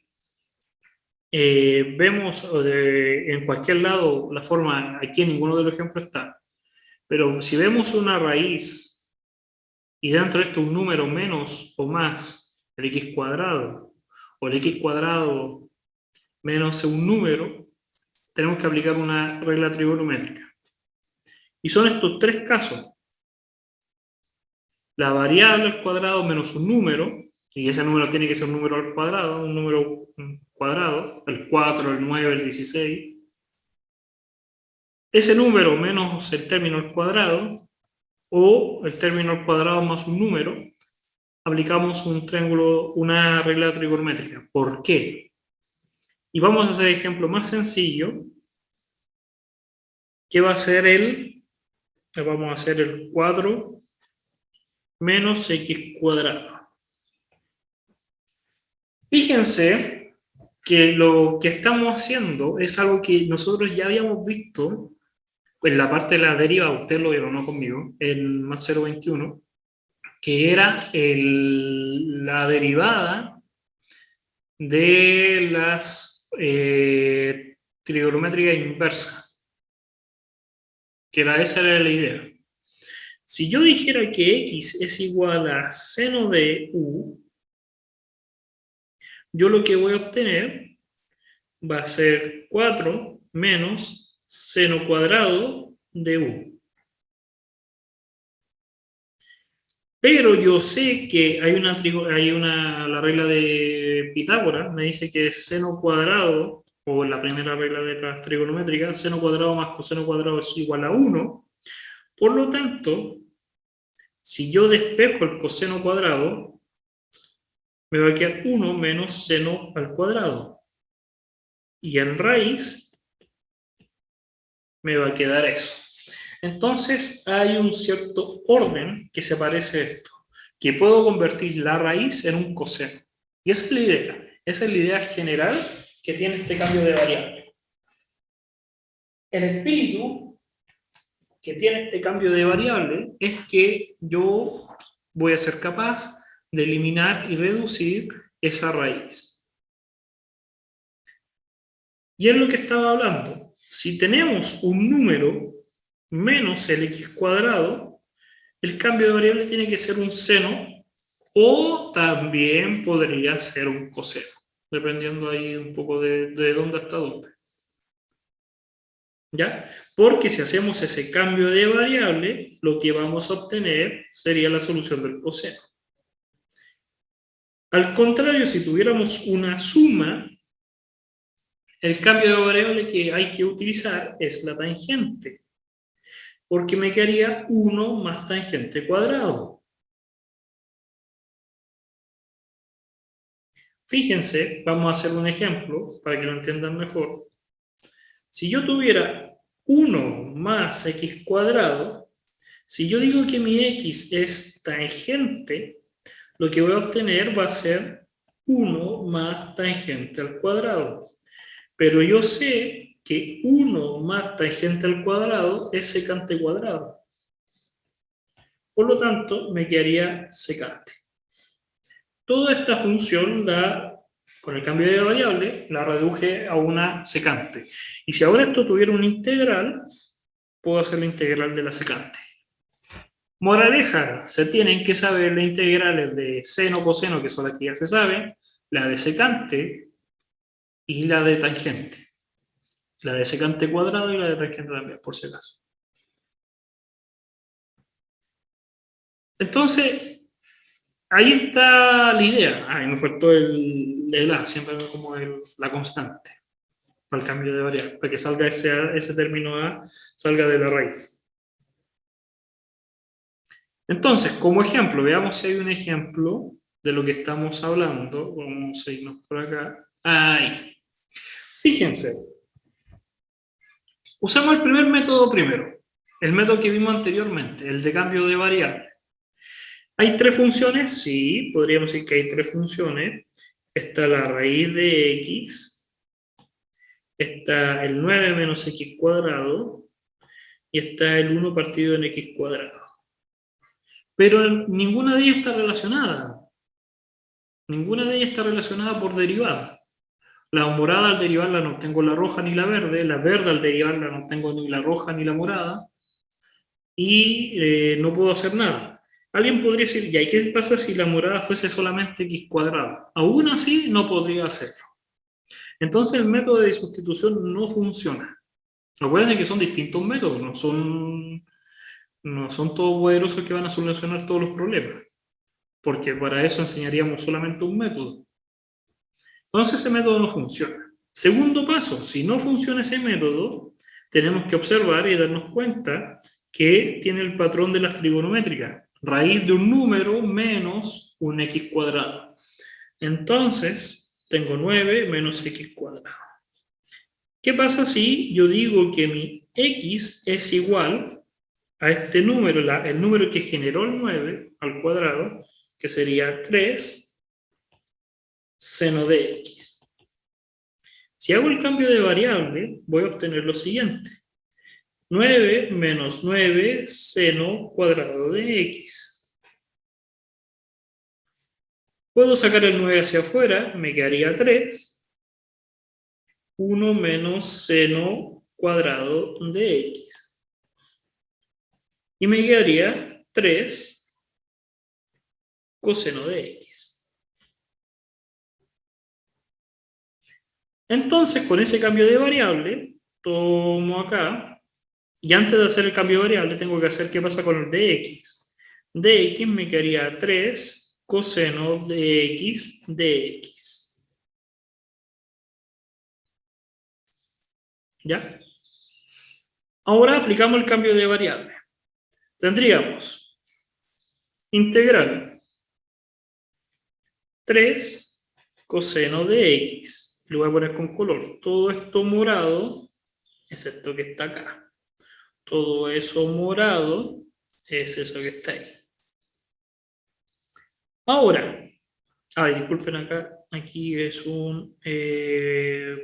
vemos en cualquier lado la forma, aquí en ninguno de los ejemplos está, pero si vemos una raíz y dentro de esto un número menos o más el x cuadrado, o el x cuadrado menos un número, tenemos que aplicar una regla trigonométrica. Y son estos tres casos. La variable al cuadrado menos un número, y ese número tiene que ser un número al cuadrado, un número cuadrado, el 4, el 9, el 16. Ese número menos el término al cuadrado, o el término al cuadrado más un número, aplicamos un triángulo, una regla trigonométrica. ¿Por qué? Y vamos a hacer el ejemplo más sencillo, que va a ser vamos a hacer el 4 menos x cuadrado. Fíjense que lo que estamos haciendo es algo que nosotros ya habíamos visto en la parte de la deriva, ustedes lo vieron, no conmigo, en Mat 021, que era la derivada de las trigonométricas inversas, que esa era la idea. Si yo dijera que x es igual a seno de u, yo lo que voy a obtener va a ser 4 menos seno cuadrado de u. Pero yo sé que la regla de Pitágoras me dice que seno cuadrado, o la primera regla de las trigonométricas, seno cuadrado más coseno cuadrado es igual a 1. Por lo tanto, si yo despejo el coseno cuadrado, me va a quedar 1 menos seno al cuadrado. Y en raíz me va a quedar eso. Entonces hay un cierto orden que se parece a esto, que puedo convertir la raíz en un coseno. Y esa es la idea. Esa es la idea general que tiene este cambio de variable. El espíritu que tiene este cambio de variable es que yo voy a ser capaz de eliminar y reducir esa raíz. Y es lo que estaba hablando. Si tenemos un número menos el x cuadrado, el cambio de variable tiene que ser un seno o también podría ser un coseno, dependiendo ahí un poco de dónde hasta dónde. ¿Ya? Porque si hacemos ese cambio de variable, lo que vamos a obtener sería la solución del coseno. Al contrario, si tuviéramos una suma, el cambio de variable que hay que utilizar es la tangente, porque me quedaría 1 más tangente cuadrado. Fíjense, vamos a hacer un ejemplo para que lo entiendan mejor. Si yo tuviera 1 más x cuadrado, si yo digo que mi x es tangente, lo que voy a obtener va a ser 1 más tangente al cuadrado. Pero yo sé que 1 más tangente al cuadrado es secante cuadrado. Por lo tanto, me quedaría secante. Toda esta función, con el cambio de variable, la reduje a una secante. Y si ahora esto tuviera una integral, puedo hacer la integral de la secante. Moraleja, se tienen que saber las integrales de seno, coseno, que son las que ya se saben, la de secante y la de tangente. La de secante cuadrado y la de tangente también, por si acaso. Entonces, ahí está la idea. Me faltó el A, siempre como la constante, para el cambio de variable, para que salga ese término A, salga de la raíz. Entonces, como ejemplo, veamos si hay un ejemplo de lo que estamos hablando. Vamos a irnos por acá. Ahí. Fíjense. Usamos el primer método primero, el método que vimos anteriormente, el de cambio de variable. ¿Hay tres funciones? Sí, podríamos decir que hay tres funciones. Está la raíz de x, está el 9 menos x cuadrado, y está el 1 partido en x cuadrado. Pero ninguna de ellas está relacionada. Ninguna de ellas está relacionada por derivada. La morada al derivarla no obtengo la roja ni la verde al derivarla no obtengo ni la roja ni la morada, y no puedo hacer nada. Alguien podría decir, ¿y qué pasa si la morada fuese solamente x cuadrado? Aún así no podría hacerlo. Entonces el método de sustitución no funciona. Acuérdense que son distintos métodos, no son todos poderosos que van a solucionar todos los problemas, porque para eso enseñaríamos solamente un método. Entonces ese método no funciona. Segundo paso, si no funciona ese método, tenemos que observar y darnos cuenta que tiene el patrón de las trigonométricas, raíz de un número menos un x cuadrado. Entonces, tengo 9 menos x cuadrado. ¿Qué pasa si yo digo que mi x es igual a este número, el número que generó el 9 al cuadrado, que sería 3 seno de x? Si hago el cambio de variable, voy a obtener lo siguiente. 9 menos 9 seno cuadrado de x. Puedo sacar el 9 hacia afuera, me quedaría 3. 1 menos seno cuadrado de x. Y me quedaría 3 coseno de x. Entonces, con ese cambio de variable, tomo acá, y antes de hacer el cambio de variable, tengo que hacer qué pasa con el dx. Dx me quedaría 3 coseno de x dx. ¿Ya? Ahora aplicamos el cambio de variable. Tendríamos integral 3 coseno de x. Lo voy a poner con color. Todo esto morado, excepto que está acá. Todo eso morado es eso que está ahí. Ahora, disculpen acá, aquí es un...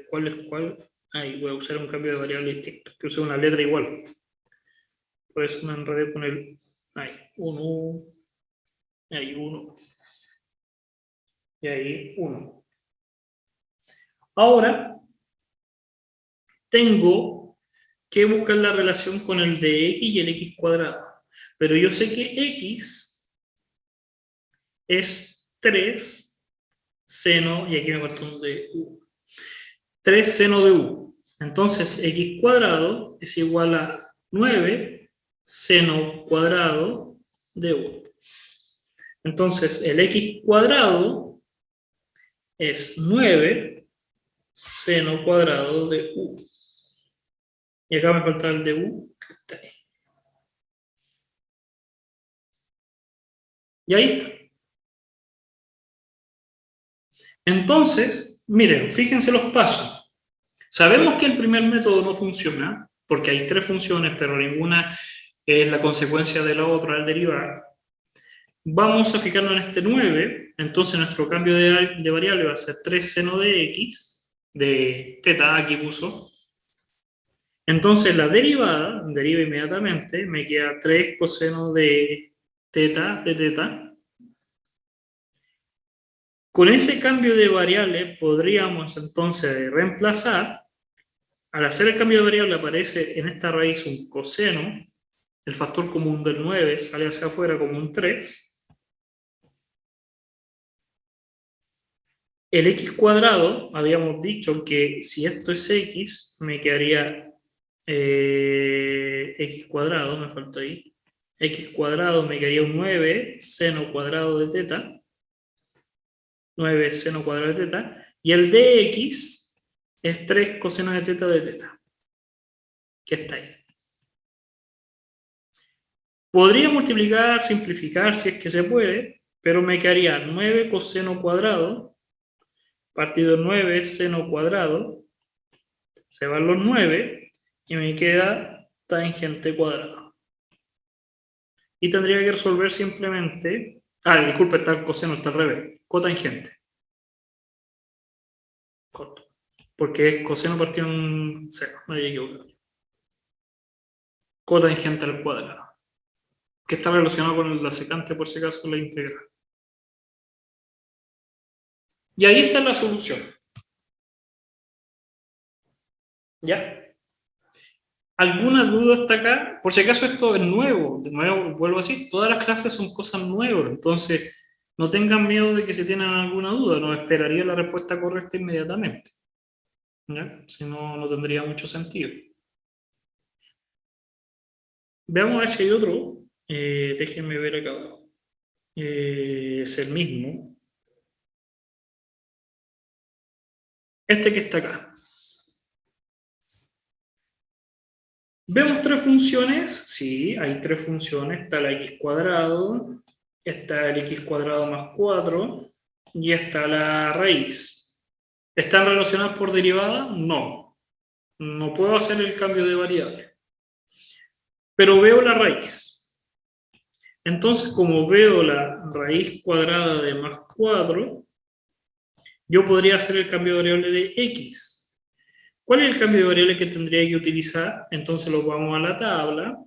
¿cuál es cuál? Ahí voy a usar un cambio de variable distinto, que use una letra igual. Por eso me enredé con el... Ahí, 1, ahí 1, y ahí 1. Ahora, tengo que buscar la relación con el de x y el x cuadrado. Pero yo sé que x es 3 seno, y aquí me falta un de u. 3 seno de u. Entonces, x cuadrado es igual a 9 seno cuadrado de u. Entonces, el x cuadrado es 9 seno cuadrado de u. Y acá me falta el de u, que está ahí. Y ahí está. Entonces, miren, fíjense los pasos. Sabemos que el primer método no funciona, porque hay 3 funciones, pero ninguna es la consecuencia de la otra al derivar. Vamos a fijarnos en este 9, entonces nuestro cambio de variable va a ser 3 seno de x, de teta, aquí puso. Entonces la derivada, deriva inmediatamente, me queda 3 coseno de teta, Con ese cambio de variable podríamos entonces reemplazar. Al hacer el cambio de variable aparece en esta raíz un coseno, el factor común del 9 sale hacia afuera como un 3. El x cuadrado, habíamos dicho que si esto es x, me quedaría x cuadrado, me falta ahí. X cuadrado me quedaría un 9 seno cuadrado de teta. 9 seno cuadrado de teta. Y el dx es 3 coseno de teta, que está ahí. Podría multiplicar, simplificar si es que se puede, pero me quedaría 9 coseno cuadrado partido 9 seno cuadrado, se van los 9 y me queda tangente cuadrado. Y tendría que resolver simplemente, disculpe, está el coseno, está al revés, cotangente. Porque es coseno partido en seno, no había equivocado. Cotangente al cuadrado, que está relacionado con la secante, por si acaso, la integral. Y ahí está la solución. ¿Ya? ¿Alguna duda hasta acá? Por si acaso esto es nuevo, de nuevo vuelvo a decir, todas las clases son cosas nuevas, entonces no tengan miedo de que si tienen alguna duda, no esperaría la respuesta correcta inmediatamente. ¿Ya? Si no, no tendría mucho sentido. Veamos a ver si hay otro. Déjenme ver acá abajo. Es el mismo. Este que está acá. ¿Vemos tres funciones? Sí, hay tres funciones. Está la x cuadrado, está el x cuadrado más 4 y está la raíz. ¿Están relacionadas por derivada? No. No puedo hacer el cambio de variable. Pero veo la raíz. Entonces, como veo la raíz cuadrada de más 4, yo podría hacer el cambio de variable de x. ¿Cuál es el cambio de variable que tendría que utilizar? Entonces lo vamos a la tabla,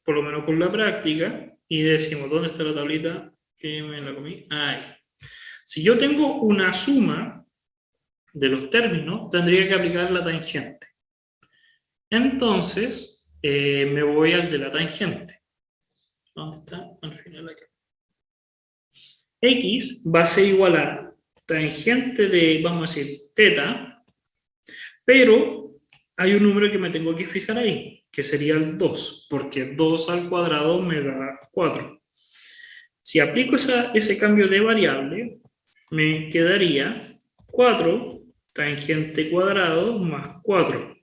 por lo menos con la práctica, y decimos, ¿dónde está la tablita? Que me la comí. Ahí. Si yo tengo una suma de los términos, tendría que aplicar la tangente. Entonces, me voy al de la tangente. ¿Dónde está? Al final acá. X va a ser igual a tangente de, vamos a decir, teta, pero hay un número que me tengo que fijar ahí, que sería el 2, porque 2 al cuadrado me da 4. Si aplico ese cambio de variable, me quedaría 4 tangente cuadrado más 4.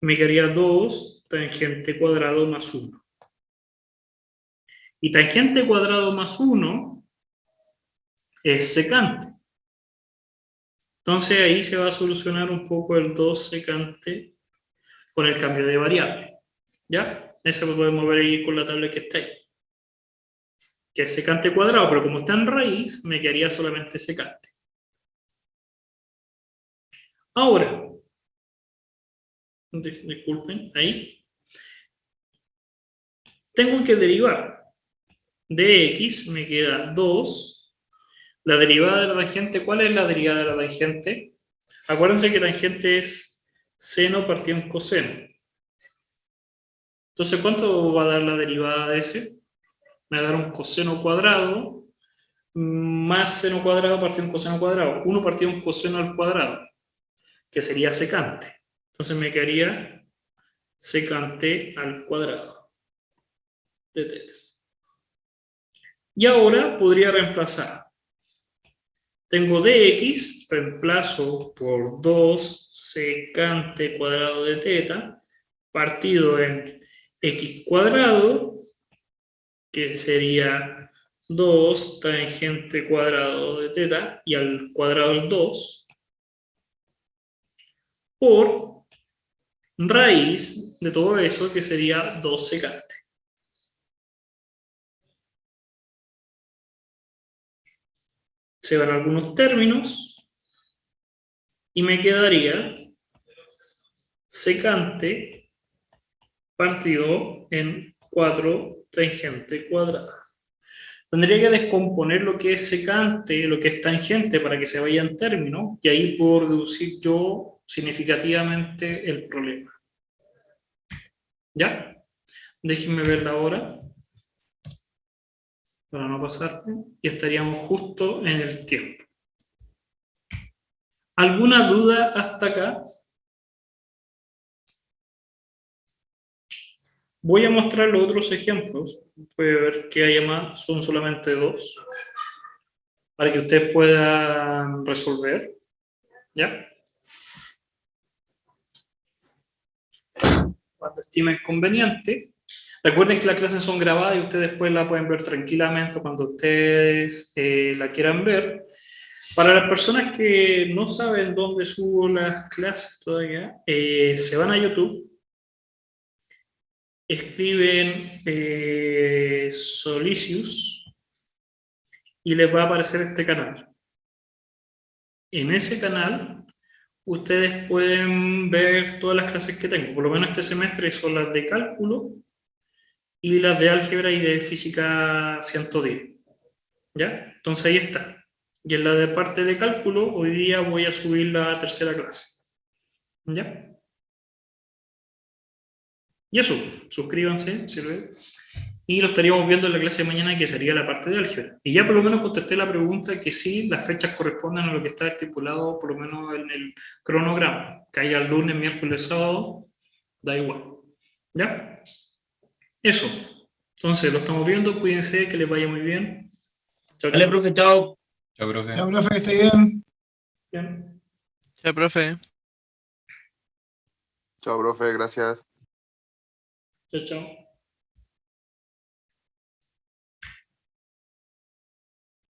Me quedaría 2 tangente cuadrado más 1. Y tangente cuadrado más 1 es secante. Entonces ahí se va a solucionar un poco el 2 secante con el cambio de variable. ¿Ya? Eso lo podemos ver ahí con la tabla que está ahí. Que es secante cuadrado, pero como está en raíz, me quedaría solamente secante. Ahora, disculpen, ahí. Tengo que derivar. De x me queda 2. La derivada de la tangente, ¿cuál es la derivada de la tangente? Acuérdense que tangente es seno partido en coseno. Entonces, ¿cuánto va a dar la derivada de ese? Me va a dar un coseno cuadrado más seno cuadrado partido en coseno cuadrado. 1 partido en coseno al cuadrado, que sería secante. Entonces me quedaría secante al cuadrado de teta. Y ahora podría reemplazar. Tengo dx, reemplazo por 2 secante cuadrado de teta, partido en x cuadrado, que sería 2 tangente cuadrado de teta, y al cuadrado del 2, por raíz de todo eso, que sería 2 secante. Se van algunos términos, y me quedaría secante partido en 4 tangente cuadrada. Tendría que descomponer lo que es secante, lo que es tangente, para que se vaya en términos, y ahí puedo reducir yo significativamente el problema. ¿Ya? Déjenme ver la hora, para no pasarme, y estaríamos justo en el tiempo. ¿Alguna duda hasta acá? Voy a mostrar los otros ejemplos. Puede ver que hay más, son solamente 2, para que ustedes puedan resolver. ¿Ya? Cuando estimen conveniente. Recuerden que las clases son grabadas y ustedes después la pueden ver tranquilamente cuando ustedes la quieran ver. Para las personas que no saben dónde subo las clases todavía, se van a YouTube, escriben Solicius y les va a aparecer este canal. En ese canal ustedes pueden ver todas las clases que tengo, por lo menos este semestre son las de cálculo y las de álgebra y de física 110. ¿Ya? Entonces ahí está. Y en la de parte de cálculo, hoy día voy a subir la tercera clase. ¿Ya? Y eso, suscríbanse, sirve. Y lo estaríamos viendo en la clase de mañana, que sería la parte de álgebra. Y ya por lo menos contesté la pregunta que sí, las fechas corresponden a lo que está estipulado, por lo menos en el cronograma. Que haya lunes, miércoles, sábado, da igual. ¿Ya? Eso. Entonces, lo estamos viendo, cuídense, que les vaya muy bien. Chao, Dale, chao. profe, chao. Chao, profe. Ya, profe, que esté bien. Bien. Ya, profe. Chao, profe, gracias. Chao, chao.